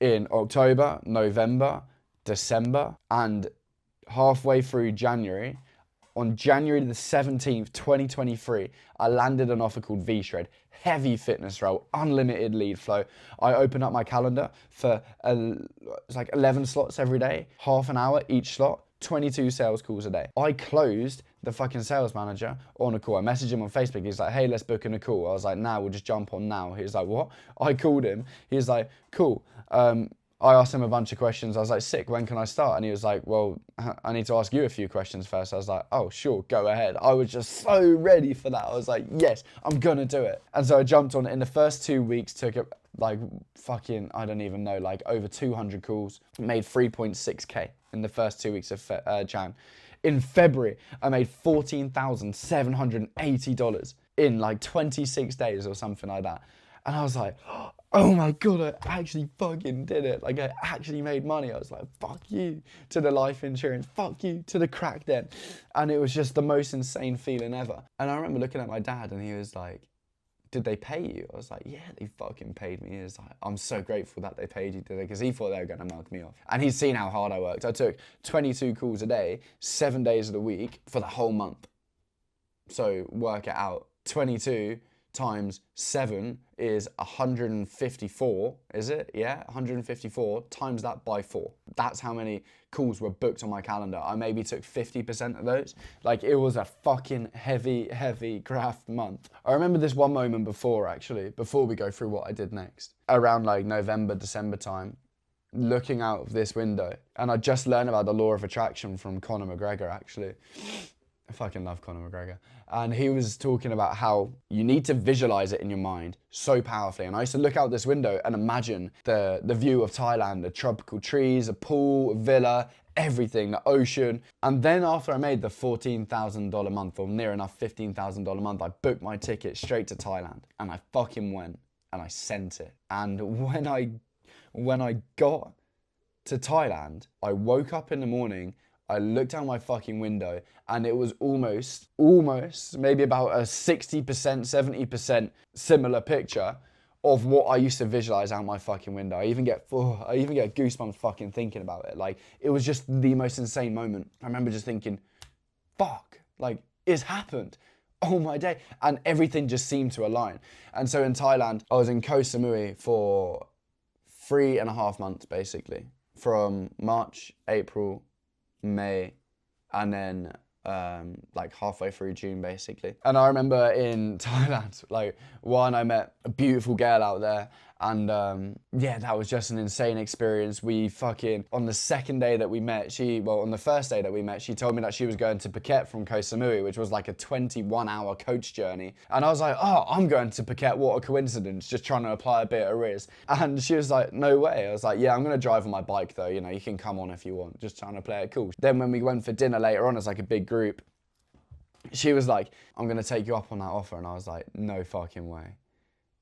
in October, November, December, and halfway through January. On January the 17th, 2023, I landed an offer called V-Shred. Heavy fitness role, unlimited lead flow. I opened up my calendar for it's like 11 slots every day, half an hour each slot, 22 sales calls a day. I closed the fucking sales manager on a call. I messaged him on Facebook. He's like, hey, let's book in a call. I was like, nah, we'll just jump on now. He was like, what? I called him. He was like, cool. I asked him a bunch of questions. I was like, sick, when can I start? And he was like, well, I need to ask you a few questions first. I was like, oh, sure, go ahead. I was just so ready for that. I was like, yes, I'm gonna do it. And so I jumped on it. In the first 2 weeks, took it like fucking, I don't even know, like over 200 calls, made 3.6K in the first 2 weeks of Jan. In February, I made $14,780 in like 26 days or something like that. And I was like, oh my God, I actually fucking did it. Like, I actually made money. I was like, fuck you to the life insurance. Fuck you to the crack den. And it was just the most insane feeling ever. And I remember looking at my dad and he was like, did they pay you? I was like, yeah, they fucking paid me. He was like, I'm so grateful that they paid you today, because he thought they were going to mug me off. And he'd seen how hard I worked. I took 22 calls a day, 7 days of the week for the whole month. So work it out. 22 times 7 is 154, is it? Yeah, 154, times that by 4. That's how many calls were booked on my calendar. I maybe took 50% of those. Like, it was a fucking heavy graft month. I remember this one moment before we go through what I did next. Around like November, December time, looking out of this window, and I just learned about the law of attraction from Conor McGregor, actually. I fucking love Conor McGregor. And he was talking about how you need to visualize it in your mind so powerfully. And I used to look out this window and imagine the view of Thailand, the tropical trees, a pool, a villa, everything, the ocean. And then after I made the $14,000 a month, or near enough $15,000 a month, I booked my ticket straight to Thailand. And I fucking went and I sent it. And when I got to Thailand, I woke up in the morning, I looked out my fucking window, and it was almost maybe about a 60%, 70% similar picture of what I used to visualize out my fucking window. I even get goosebumps fucking thinking about it. Like, it was just the most insane moment. I remember just thinking, fuck, like, it's happened. Oh my day. And everything just seemed to align. And so in Thailand, I was in Koh Samui for 3.5 months, basically, from March, April, May, and then like halfway through June, basically. And I remember in Thailand, like, one, I met a beautiful girl out there, and yeah, that was just an insane experience. We fucking, on the second day that we met, on the first day that we met, she told me that she was going to Phuket from Koh Samui, which was like a 21-hour coach journey. And I was like, oh, I'm going to Phuket, what a coincidence, just trying to apply a bit of riz. And she was like, no way. I was like, yeah, I'm going to drive on my bike though, you know, you can come on if you want, just trying to play it cool. Then when we went for dinner later on as like a big group, she was like, I'm going to take you up on that offer. And I was like, no fucking way.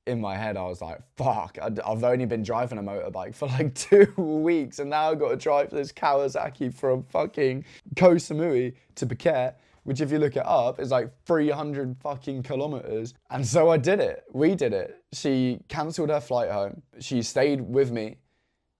In my head, I was like, fuck, I've only been driving a motorbike for like 2 weeks, and now I've got to drive this Kawasaki from fucking Koh Samui to Phuket, which, if you look it up, is like 300 fucking kilometers. And so I did it. We did it. She cancelled her flight home. She stayed with me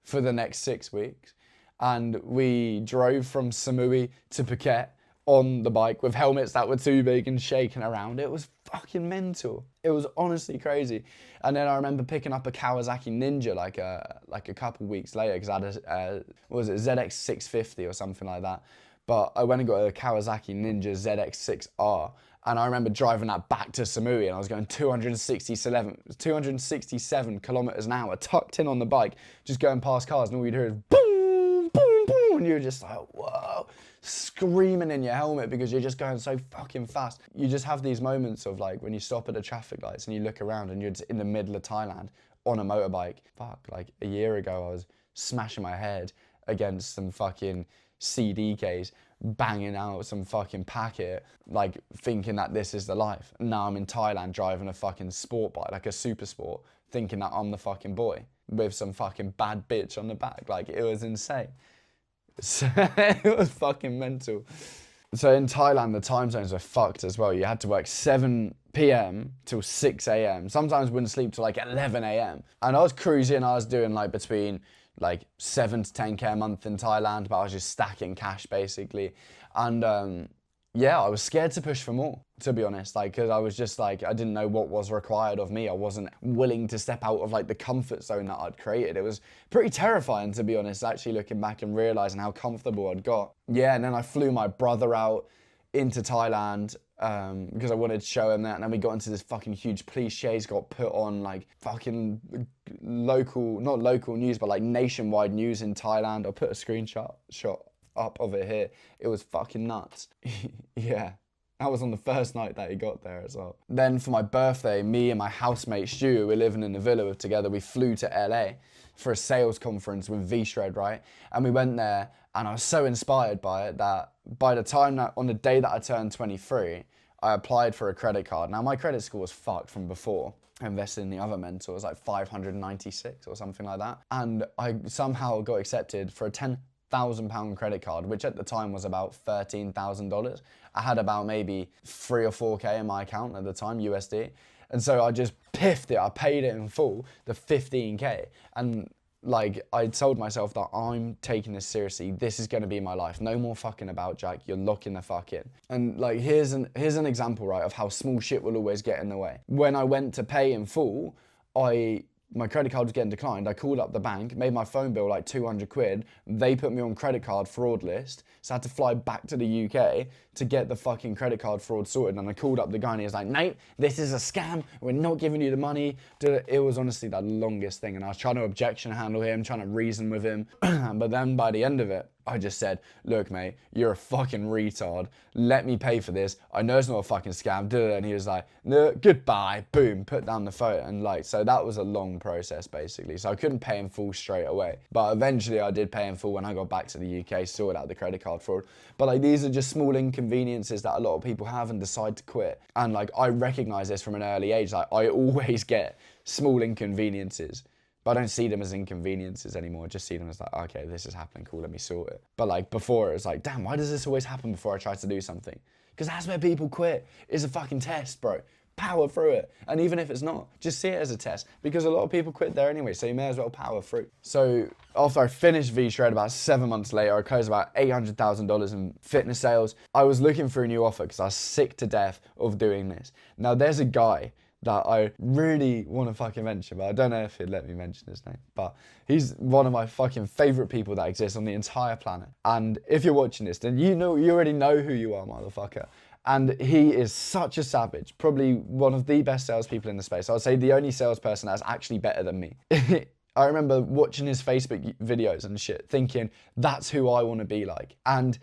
for the next 6 weeks, and we drove from Samui to Phuket on the bike with helmets that were too big and shaking around. It was fucking mental. It was honestly crazy. And then I remember picking up a Kawasaki Ninja like a couple weeks later, because I had a what was it, ZX 650 or something like that. But I went and got a Kawasaki Ninja ZX6R, and I remember driving that back to Samui, and I was going 267 kilometers an hour, tucked in on the bike, just going past cars, and all you'd hear is boom, boom, boom, and you're just like, whoa, screaming in your helmet because you're just going so fucking fast. You just have these moments of like when you stop at the traffic lights and you look around and you're just in the middle of Thailand on a motorbike. Fuck, like a year ago I was smashing my head against some fucking CD case, banging out some fucking packet, like thinking that this is the life. And now I'm in Thailand driving a fucking sport bike, like a super sport, thinking that I'm the fucking boy with some fucking bad bitch on the back. Like, it was insane. So, it was fucking mental. So in Thailand, the time zones were fucked as well. You had to work 7 p.m. till 6 a.m. Sometimes wouldn't sleep till like 11 a.m. And I was cruising, I was doing like between like 7 to 10k a month in Thailand, but I was just stacking cash basically. And yeah, I was scared to push for more, to be honest, like, because I was just like, I didn't know what was required of me. I wasn't willing to step out of like the comfort zone that I'd created. It was pretty terrifying, to be honest, actually looking back and realizing how comfortable I'd got. Yeah, and then I flew my brother out into Thailand because I wanted to show him that, and then we got into this fucking huge police chase, got put on like fucking local, not local news, but like nationwide news in Thailand. I'll put a screenshot up of it here. It was fucking nuts. Yeah, that was on the first night that he got there as well. Then for my birthday, me and my housemate Stu, we're living in the villa together, we flew to LA for a sales conference with V-Shred, right? And we went there, and I was so inspired by it that by the time that, on the day that I turned 23, I applied for a credit card. Now my credit score was fucked from before. I invested in the other mentor, it was like 596 or something like that. And I somehow got accepted for a £10,000 credit card, which at the time was about $13,000. I had about maybe 3 or 4k in my account at the time, USD. And so I just piffed it, I paid it in full, the 15k. And like, I told myself that I'm taking this seriously. This is going to be my life. No more fucking about, Jack. You're locking the fuck in. And like, here's an example, right, of how small shit will always get in the way. When I went to pay in full, my credit card was getting declined. I called up the bank, made my phone bill like 200 quid. They put me on credit card fraud list. So I had to fly back to the UK to get the fucking credit card fraud sorted. And I called up the guy and he was like, "Mate, this is a scam. We're not giving you the money." It was honestly the longest thing. And I was trying to objection handle him, trying to reason with him. But then by the end of it, I just said, "Look, mate, you're a fucking retard. Let me pay for this. I know it's not a fucking scam." And he was like, "No, goodbye." Boom, put down the phone. And like, so that was a long process basically. So I couldn't pay in full straight away. But eventually I did pay in full when I got back to the UK, sorted out the credit card fraud. But like, these are just small inconveniences that a lot of people have and decide to quit. And like, I recognize this from an early age. Like, I always get small inconveniences. But I don't see them as inconveniences anymore. I just see them as like, okay, this is happening, cool, let me sort it. But like before, it was like, damn, why does this always happen before I try to do something? Because that's where people quit. It's a fucking test, bro. Power through it. And even if it's not, just see it as a test. Because a lot of people quit there anyway, so you may as well power through. So after I finished V-Shred, about 7 months later, I closed about $800,000 in fitness sales. I was looking for a new offer because I was sick to death of doing this. Now there's a guy that I really want to fucking mention, but I don't know if he'd let me mention his name. But he's one of my fucking favorite people that exists on the entire planet. And if you're watching this, then you already know who you are, motherfucker. And he is such a savage, probably one of the best salespeople in the space. I would say the only salesperson that's actually better than me. I remember watching his Facebook videos and shit, thinking, that's who I want to be like. And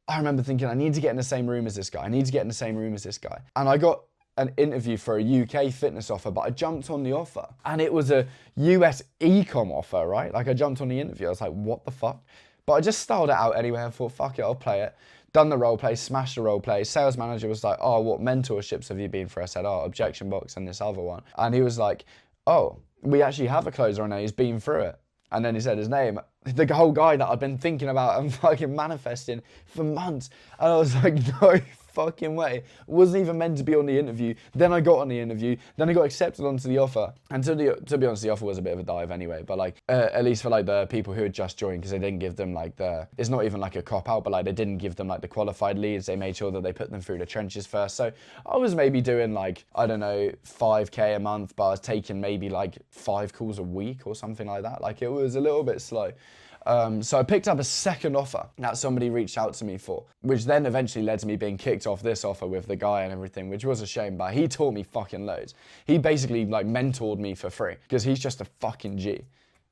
I remember thinking, I need to get in the same room as this guy. I need to get in the same room as this guy. And I got an interview for a UK fitness offer, but I jumped on the offer and it was a US ecom offer, right? Like, I jumped on the interview. I was like, what the fuck? But I just styled it out anyway. I thought, fuck it, I'll play it. Done the role play, smashed the role play. Sales manager was like, "Oh, what mentorships have you been for?" I said, "Oh, objection box and this other one." And he was like, "Oh, we actually have a closer on there. He's been through it." And then he said his name, the whole guy that I'd been thinking about and fucking manifesting for months. And I was like, no fucking way. Wasn't even meant to be on the interview. Then I got on the interview. Then I got accepted onto the offer. And to be honest, the offer was a bit of a dive anyway. But like, at least for like the people who had just joined, because they didn't give them like it's not even like a cop out, but like they didn't give them like the qualified leads. They made sure that they put them through the trenches first. So I was maybe doing like, I don't know, 5K a month, but I was taking maybe like 5 calls a week or something like that. Like it was a little bit slow. So I picked up a second offer that somebody reached out to me for, which then eventually led to me being kicked off this offer with the guy and everything, which was a shame, but he taught me fucking loads. He basically like mentored me for free because he's just a fucking G.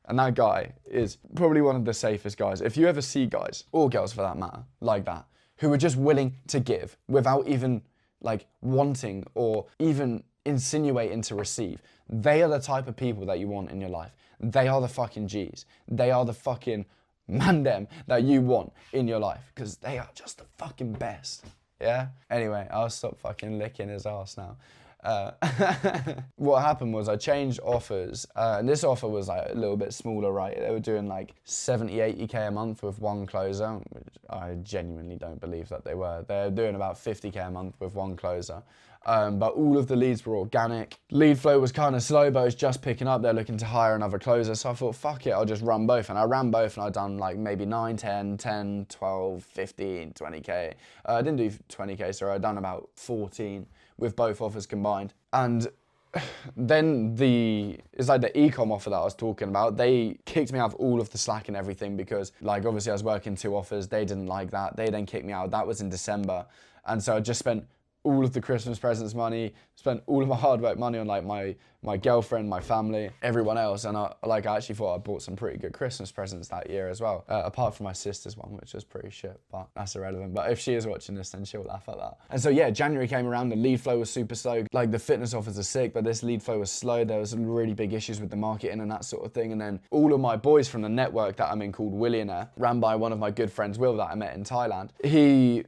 And that guy is probably one of the safest guys. If you ever see guys, or girls for that matter, like that, who are just willing to give without even like wanting or even insinuating to receive, they are the type of people that you want in your life. They are the fucking G's. They are the fucking man them that you want in your life because they are just the fucking best. Yeah? Anyway, I'll stop fucking licking his ass now. What happened was I changed offers, and this offer was like a little bit smaller, right? They were doing like 70, 80k a month with one closer, which I genuinely don't believe that they were. They're doing about 50k a month with one closer. But all of the leads were organic. Lead flow was kind of slow, but it was just picking up. They're looking to hire another closer. So I thought, fuck it, I'll just run both. And I ran both and I'd done like maybe 9, 10, 10, 12, 15, 20k. I didn't do 20k, so I'd done about 14 with both offers combined. And then it's like the ecom offer that I was talking about, they kicked me out of all of the Slack and everything because like obviously I was working 2 offers. They didn't like that. They then kicked me out. That was in December. And so I just spent all of the Christmas presents money, spent all of my hard work money on like my girlfriend, my family, everyone else. And I actually thought I bought some pretty good Christmas presents that year as well. Apart from my sister's one, which was pretty shit, but that's irrelevant. But if she is watching this, then she'll laugh at that. And so yeah, January came around, the lead flow was super slow. Like the fitness offers are sick, but this lead flow was slow. There was some really big issues with the marketing and that sort of thing. And then all of my boys from the network that I'm in called Willionaire, ran by one of my good friends, Will, that I met in Thailand. He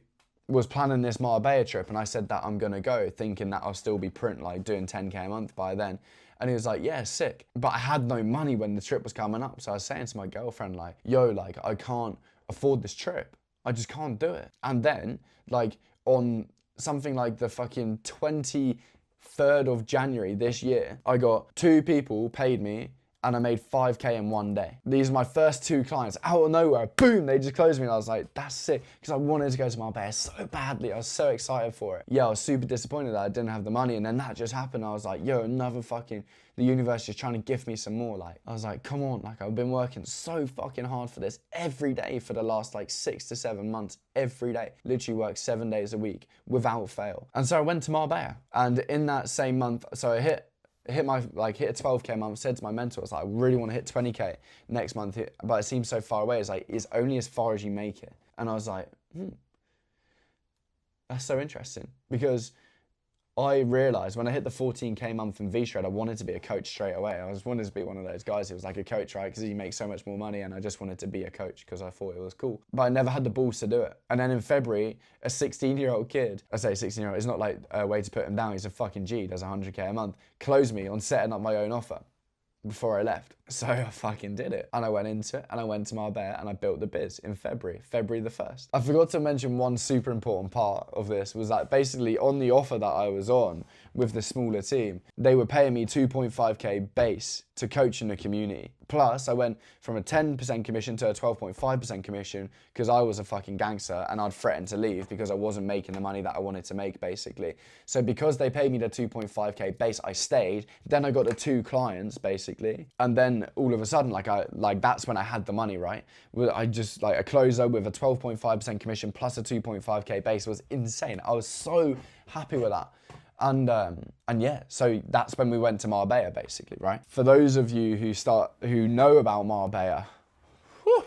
was planning this Marbella trip and I said that I'm gonna go, thinking that I'll still be like doing 10k a month by then. And he was like, yeah, sick. But I had no money when the trip was coming up. So I was saying to my girlfriend like, yo, like I can't afford this trip. I just can't do it. And then like on something like the fucking 23rd of January this year, I got 2 people paid me and I made 5k in one day. These are my first 2 clients. Out of nowhere, boom, they just closed me. And I was like, that's sick. Because I wanted to go to Marbella so badly. I was so excited for it. Yeah, I was super disappointed that I didn't have the money. And then that just happened. I was like, yo, the universe is trying to gift me some more. Like, I was like, come on. Like, I've been working so fucking hard for this every day for the last like 6 to 7 months, every day. Literally work 7 days a week without fail. And so I went to Marbella. And in that same month, so I hit a 12k month, said to my mentor, I was like, I really want to hit 20k next month, but it seems so far away. It's like, it's only as far as you make it. And I was like, that's so interesting, because I realized when I hit the 14k month in V-Shred, I wanted to be a coach straight away. I just wanted to be one of those guys who was like a coach, right? Because you make so much more money, and I just wanted to be a coach because I thought it was cool. But I never had the balls to do it. And then in February, a 16-year-old kid, I say 16-year-old, it's not like a way to put him down, he's a fucking G, does 100k a month, closed me on setting up my own offer before I left. So I fucking did it. And I went into it, and I went to Marbella, and I built the biz in February the 1st. I forgot to mention one super important part of this, was that basically on the offer that I was on with the smaller team, they were paying me 2.5k base to coach in the community. Plus, I went from a 10% commission to a 12.5% commission because I was a fucking gangster and I'd threatened to leave because I wasn't making the money that I wanted to make, basically. So because they paid me the 2.5k base, I stayed. Then I got the 2 clients, basically. And then all of a sudden, that's when I had the money, right? I just, like, a closer with a 12.5% commission plus a 2.5k base was insane. I was so happy with that. And yeah, so that's when we went to Marbella, basically, right? For those of you who know about Marbella, whew,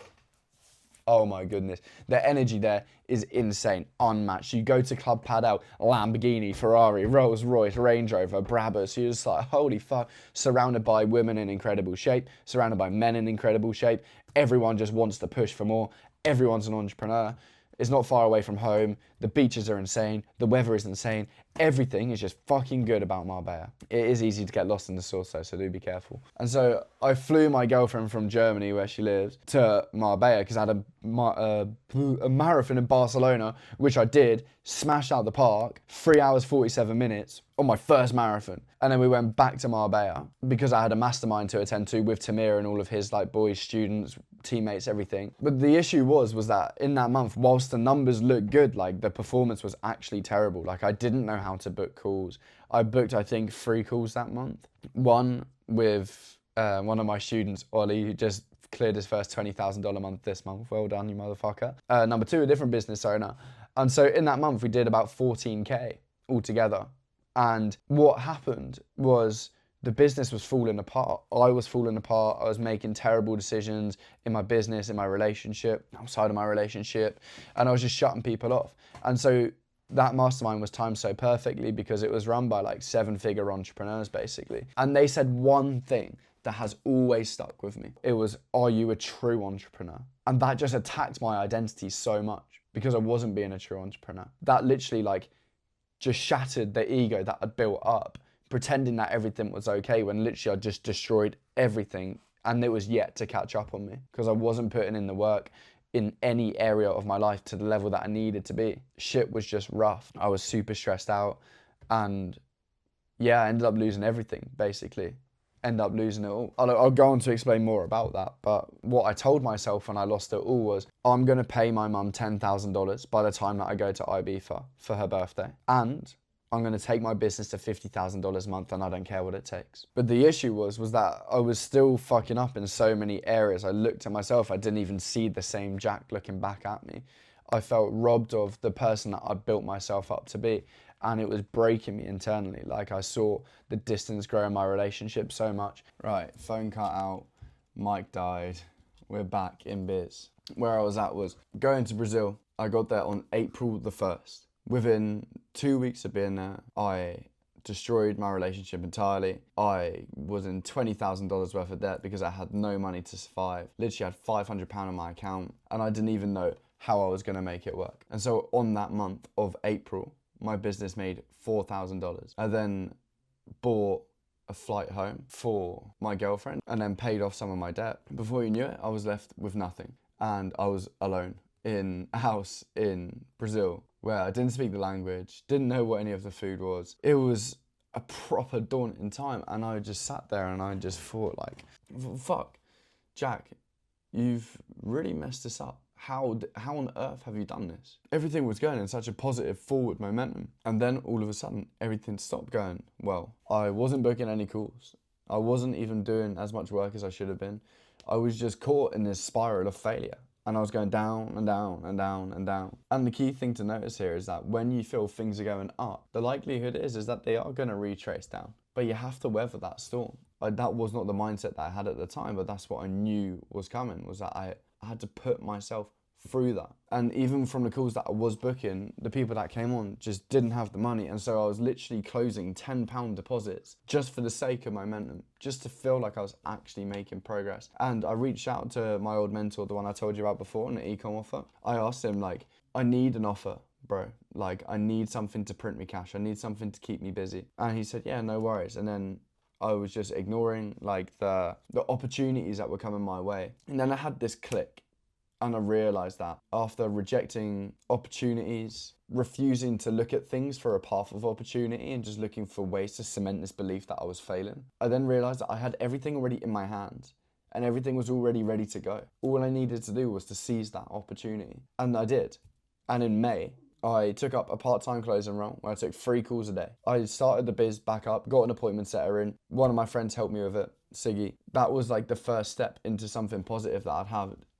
oh my goodness, the energy there is insane, unmatched. You go to Club Padel, Lamborghini, Ferrari, Rolls Royce, Range Rover, Brabus, you're just like, holy fuck, surrounded by women in incredible shape, surrounded by men in incredible shape. Everyone just wants to push for more. Everyone's an entrepreneur. It's not far away from home. The beaches are insane. The weather is insane. Everything is just fucking good about Marbella. It is easy to get lost in the sauce though, so do be careful. And so I flew my girlfriend from Germany, where she lives, to Marbella because I had a marathon in Barcelona, which I did, smashed out the park, 3 hours 47 minutes on my first marathon. And then we went back to Marbella because I had a mastermind to attend to with Tamir and all of his like boys, students, teammates, everything. But the issue was that in that month, whilst the numbers looked good, like the performance was actually terrible. Like I didn't know how to book calls. I booked, I think, 3 calls that month. One with one of my students, Ollie, who just cleared his first $20,000 month this month. Well done, you motherfucker. Number 2, a different business owner. And so in that month, we did about 14K altogether. And what happened was the business was falling apart. I was falling apart. I was making terrible decisions in my business, in my relationship, outside of my relationship, and I was just shutting people off. And so that mastermind was timed so perfectly because it was run by like 7-figure entrepreneurs basically. And they said one thing that has always stuck with me. It was, are you a true entrepreneur? And that just attacked my identity so much because I wasn't being a true entrepreneur. That literally like just shattered the ego that I'd built up, pretending that everything was okay when literally I just destroyed everything and it was yet to catch up on me because I wasn't putting in the work in any area of my life to the level that I needed to be. Shit was just rough. I was super stressed out and yeah, I ended up losing everything basically. End up losing it all. I'll go on to explain more about that, but what I told myself when I lost it all was I'm going to pay my mum $10,000 by the time that I go to Ibiza for her birthday, and I'm going to take my business to $50,000 a month and I don't care what it takes. But the issue was that I was still fucking up in so many areas. I looked at myself, I didn't even see the same Jack looking back at me. I felt robbed of the person that I'd built myself up to be. And it was breaking me internally. Like I saw the distance grow in my relationship so much. Right, phone cut out, mic died, we're back in biz. Where I was at was going to Brazil. I got there on April the 1st. Within 2 weeks of being there, I destroyed my relationship entirely. I was in $20,000 worth of debt because I had no money to survive. Literally had £500 on my account and I didn't even know how I was gonna make it work. And so on that month of April, my business made $4,000. I then bought a flight home for my girlfriend and then paid off some of my debt. Before you knew it, I was left with nothing. And I was alone in a house in Brazil where I didn't speak the language, didn't know what any of the food was. It was a proper daunting time. And I just sat there and I just thought like, fuck, Jack, you've really messed this up. How on earth have you done this? Everything was going in such a positive forward momentum. And then all of a sudden, everything stopped going well. I wasn't booking any calls. I wasn't even doing as much work as I should have been. I was just caught in this spiral of failure. And I was going down and down and down and down. And the key thing to notice here is that when you feel things are going up, the likelihood is that they are going to retrace down. But you have to weather that storm. That was not the mindset that I had at the time, but that's what I knew was coming, was that I had to put myself through that. And even from the calls that I was booking, the people that came on just didn't have the money. And so I was literally closing £10 deposits just for the sake of momentum, just to feel like I was actually making progress. And I reached out to my old mentor, the one I told you about before, on the ecom offer. I asked him like, I need an offer, bro. Like I need something to print me cash. I need something to keep me busy. And he said, yeah, no worries. And then I was just ignoring like the opportunities that were coming my way. And then I had this click. And I realised that after rejecting opportunities, refusing to look at things for a path of opportunity and just looking for ways to cement this belief that I was failing, I then realised that I had everything already in my hands and everything was already ready to go. All I needed to do was to seize that opportunity. And I did. And in May, I took up a part-time closing role where I took 3 calls a day. I started the biz back up, got an appointment setter in. One of my friends helped me with it, Siggy. That was like the first step into something positive that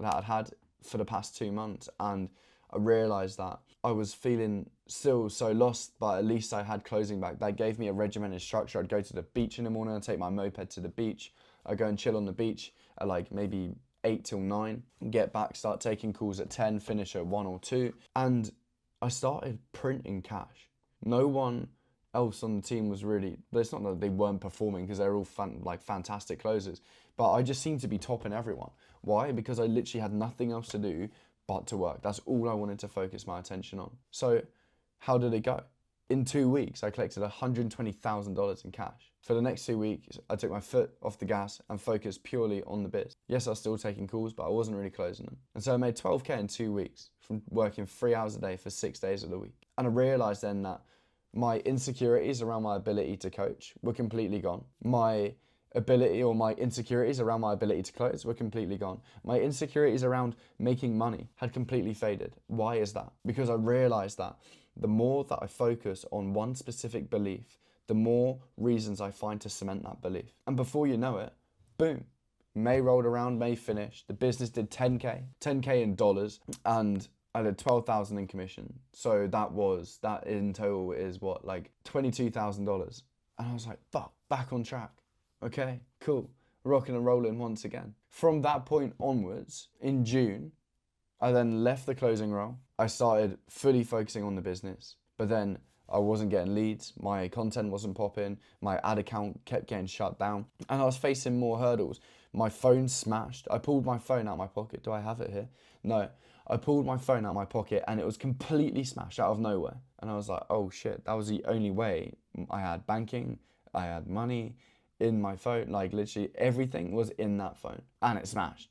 I'd had for the past 2 months. And I realised that I was feeling still so lost, but at least I had closing back. That gave me a regimented structure. I'd go to the beach in the morning, I'd take my moped to the beach. I'd go and chill on the beach at like maybe 8 till 9, get back, start taking calls at 10, finish at 1 or 2. And I started printing cash. No one else on the team was really, it's not that they weren't performing because they're all fantastic closers, but I just seemed to be topping everyone. Why? Because I literally had nothing else to do but to work. That's all I wanted to focus my attention on. So how did it go? In 2 weeks, I collected $120,000 in cash. For the next 2 weeks, I took my foot off the gas and focused purely on the biz. Yes, I was still taking calls, but I wasn't really closing them. And so I made 12K in 2 weeks from working 3 hours a day for 6 days of the week. And I realized then that my insecurities around my ability to coach were completely gone. My insecurities around my ability to close were completely gone. My insecurities around making money had completely faded. Why is that? Because I realized that the more that I focus on one specific belief, the more reasons I find to cement that belief. And before you know it, boom, May rolled around, May finished. The business did 10K in dollars, and I did 12,000 in commission. So that in total is what, like $22,000. And I was like, fuck, back on track. Okay, cool. Rocking and rolling once again. From that point onwards, in June, I then left the closing role. I started fully focusing on the business, but then I wasn't getting leads, my content wasn't popping, my ad account kept getting shut down, and I was facing more hurdles. My phone smashed. I pulled my phone out of my pocket. Do I have it here? No. I pulled my phone out of my pocket and it was completely smashed out of nowhere. And I was like, oh shit, that was the only way. I had banking, I had money in my phone, like literally everything was in that phone, and it smashed.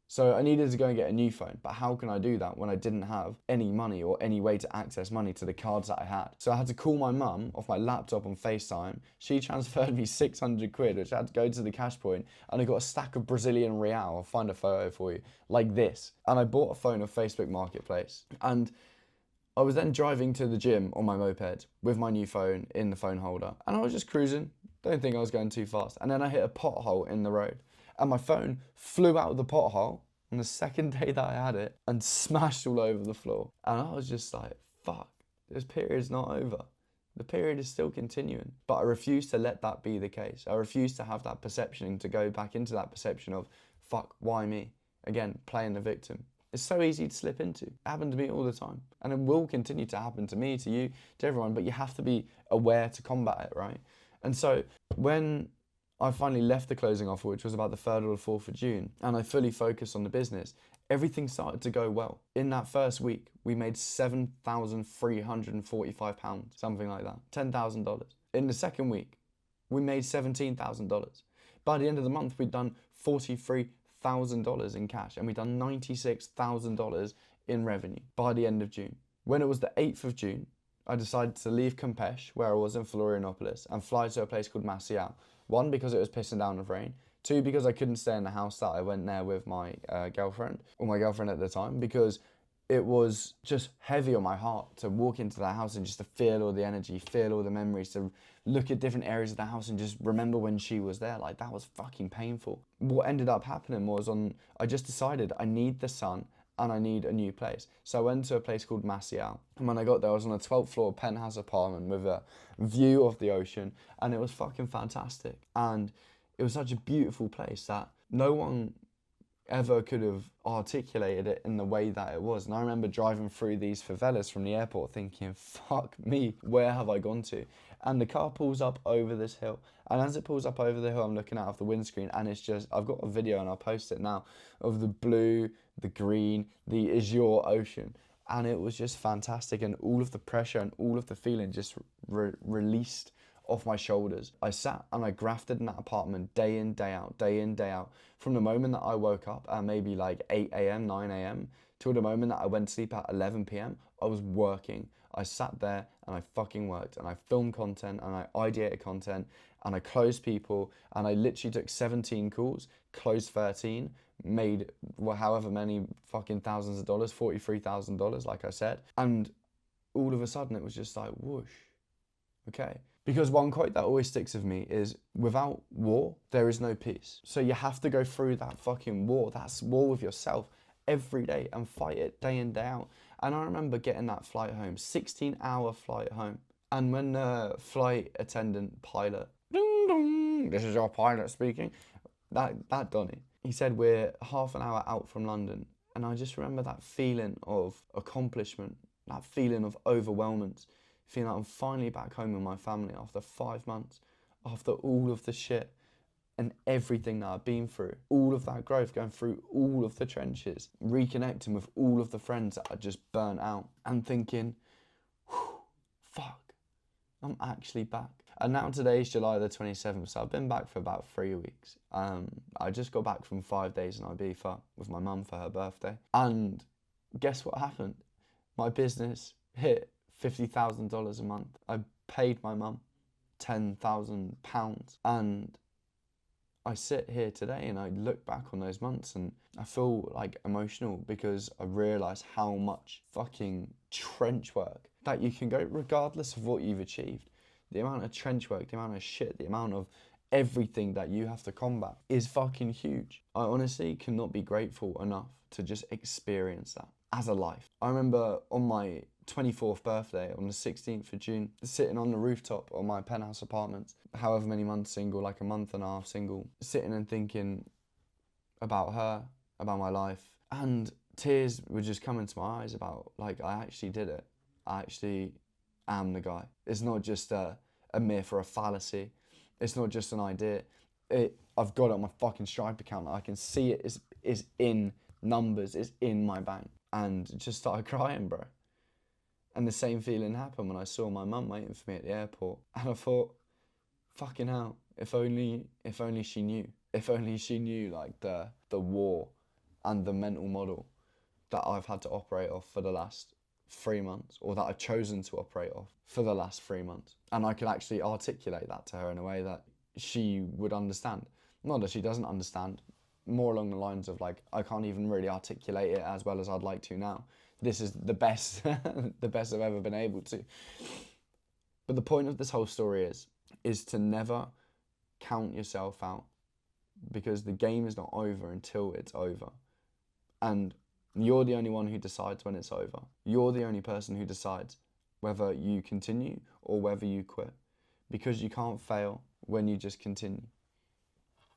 So I needed to go and get a new phone, but how can I do that when I didn't have any money or any way to access money to the cards that I had? So I had to call my mum off my laptop on FaceTime. She transferred me 600 quid, which I had to go to the cash point, and I got a stack of Brazilian real. I'll find a photo for you, like this. And I bought a phone off Facebook Marketplace. And I was then driving to the gym on my moped with my new phone in the phone holder. And I was just cruising. Don't think I was going too fast. And then I hit a pothole in the road. And my phone flew out of the pothole on the second day that I had it and smashed all over the floor. And I was just like, fuck, this period's not over. The period is still continuing. But I refuse to let that be the case. I refuse to have that perception and to go back into that perception of, fuck, why me? Again, playing the victim. It's so easy to slip into. It happened to me all the time. And it will continue to happen to me, to you, to everyone. But you have to be aware to combat it, right? And so when I finally left the closing offer, which was about the 3rd or the 4th of June, and I fully focused on the business, everything started to go well. In that first week, we made £7,345, something like that, $10,000. In the second week, we made $17,000. By the end of the month, we'd done $43,000 in cash, and we'd done $96,000 in revenue by the end of June. When it was the 8th of June, I decided to leave Campeche, where I was in Florianopolis, and fly to a place called Maceió. 1, because it was pissing down with rain. 2, because I couldn't stay in the house that I went there with my girlfriend, or my girlfriend at the time, because it was just heavy on my heart to walk into that house and just to feel all the energy, feel all the memories, to look at different areas of the house and just remember when she was there. Like, that was fucking painful. What ended up happening was I just decided I need the sun and I need a new place. So I went to a place called Maceió. And when I got there, I was on a 12th floor penthouse apartment with a view of the ocean, and it was fucking fantastic. And it was such a beautiful place that no one ever could have articulated it in the way that it was. And I remember driving through these favelas from the airport thinking, fuck me, where have I gone to? And the car pulls up over this hill. And as it pulls up over the hill, I'm looking out of the windscreen, and it's just, I've got a video and I'll post it now, of the blue, the green, the azure ocean. And it was just fantastic, and all of the pressure and all of the feeling just released off my shoulders. I sat and I grafted in that apartment day in, day out, day in, day out. From the moment that I woke up at maybe like 8 a.m, 9 a.m, till the moment that I went to sleep at 11 p.m, I was working. I sat there and I fucking worked, and I filmed content and I ideated content and I closed people, and I literally took 17 calls, closed 13, made however many fucking thousands of dollars, $43,000, like I said. And all of a sudden it was just like whoosh. Okay. Because one quote that always sticks with me is, without war, there is no peace. So you have to go through that fucking war. That's war with yourself every day, and fight it day in, day out. And I remember getting that flight home, 16-hour flight home. And when the flight attendant pilot, ding, ding, this is your pilot speaking, that Donny, he said, we're half an hour out from London. And I just remember that feeling of accomplishment, that feeling of overwhelmment, feeling like I'm finally back home with my family after 5 months, after all of the shit and everything that I've been through, all of that growth, going through all of the trenches, reconnecting with all of the friends that I just burnt out, and thinking, fuck, I'm actually back. And now today's July the 27th, so I've been back for about 3 weeks. I just got back from 5 days in Ibiza with my mum for her birthday. And guess what happened? My business hit $50,000 a month. I paid my mum £10,000. And I sit here today and I look back on those months and I feel like emotional because I realise how much fucking trench work that you can go regardless of what you've achieved. The amount of trench work, the amount of shit, the amount of everything that you have to combat is fucking huge. I honestly cannot be grateful enough to just experience that as a life. I remember on my 24th birthday, on the 16th of June, sitting on the rooftop of my penthouse apartment, however many months single, like a month and a half single, sitting and thinking about her, about my life, and tears were just coming to my eyes about, like, I actually did it. I actually am the guy. It's not just a myth or a fallacy. It's not just an idea. I've got it on my fucking Stripe account. I can see it is in numbers. It's in my bank. And just started crying, bro. And the same feeling happened when I saw my mum waiting for me at the airport. And I thought, fucking hell, if only she knew. If only she knew, like, the war and the mental model that I've had to operate off for the last 3 months, or that I've chosen to operate off for the last 3 months. And I could actually articulate that to her in a way that she would understand. Not that she doesn't understand, more along the lines of, like, I can't even really articulate it as well as I'd like to now. This is the best, the best I've ever been able to. But the point of this whole story is to never count yourself out, because the game is not over until it's over. And you're the only one who decides when it's over. You're the only person who decides whether you continue or whether you quit. Because you can't fail when you just continue.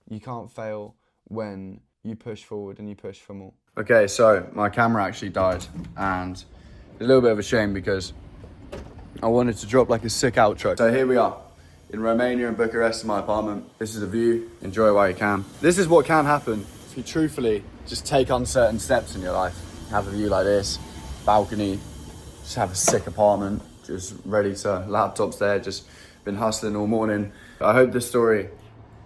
You can't fail when you push forward and you push for more. Okay, so my camera actually died, and it's a little bit of a shame because I wanted to drop like a sick outro. So here we are in Romania and Bucharest in my apartment. This is a view. Enjoy it while you can. This is what can happen if you truthfully just take uncertain steps in your life. Have a view like this, balcony, just have a sick apartment, just ready to, laptops there, just been hustling all morning. I hope this story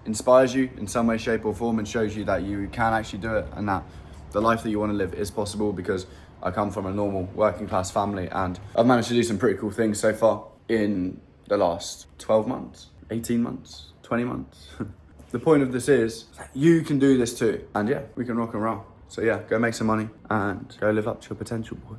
inspires you in some way, shape or form and shows you that you can actually do it and that the life that you want to live is possible, because I come from a normal working class family and I've managed to do some pretty cool things so far in the last 12 months, 18 months, 20 months. The point of this is that you can do this too. And yeah, we can rock and roll. So yeah, go make some money and go live up to your potential, boy.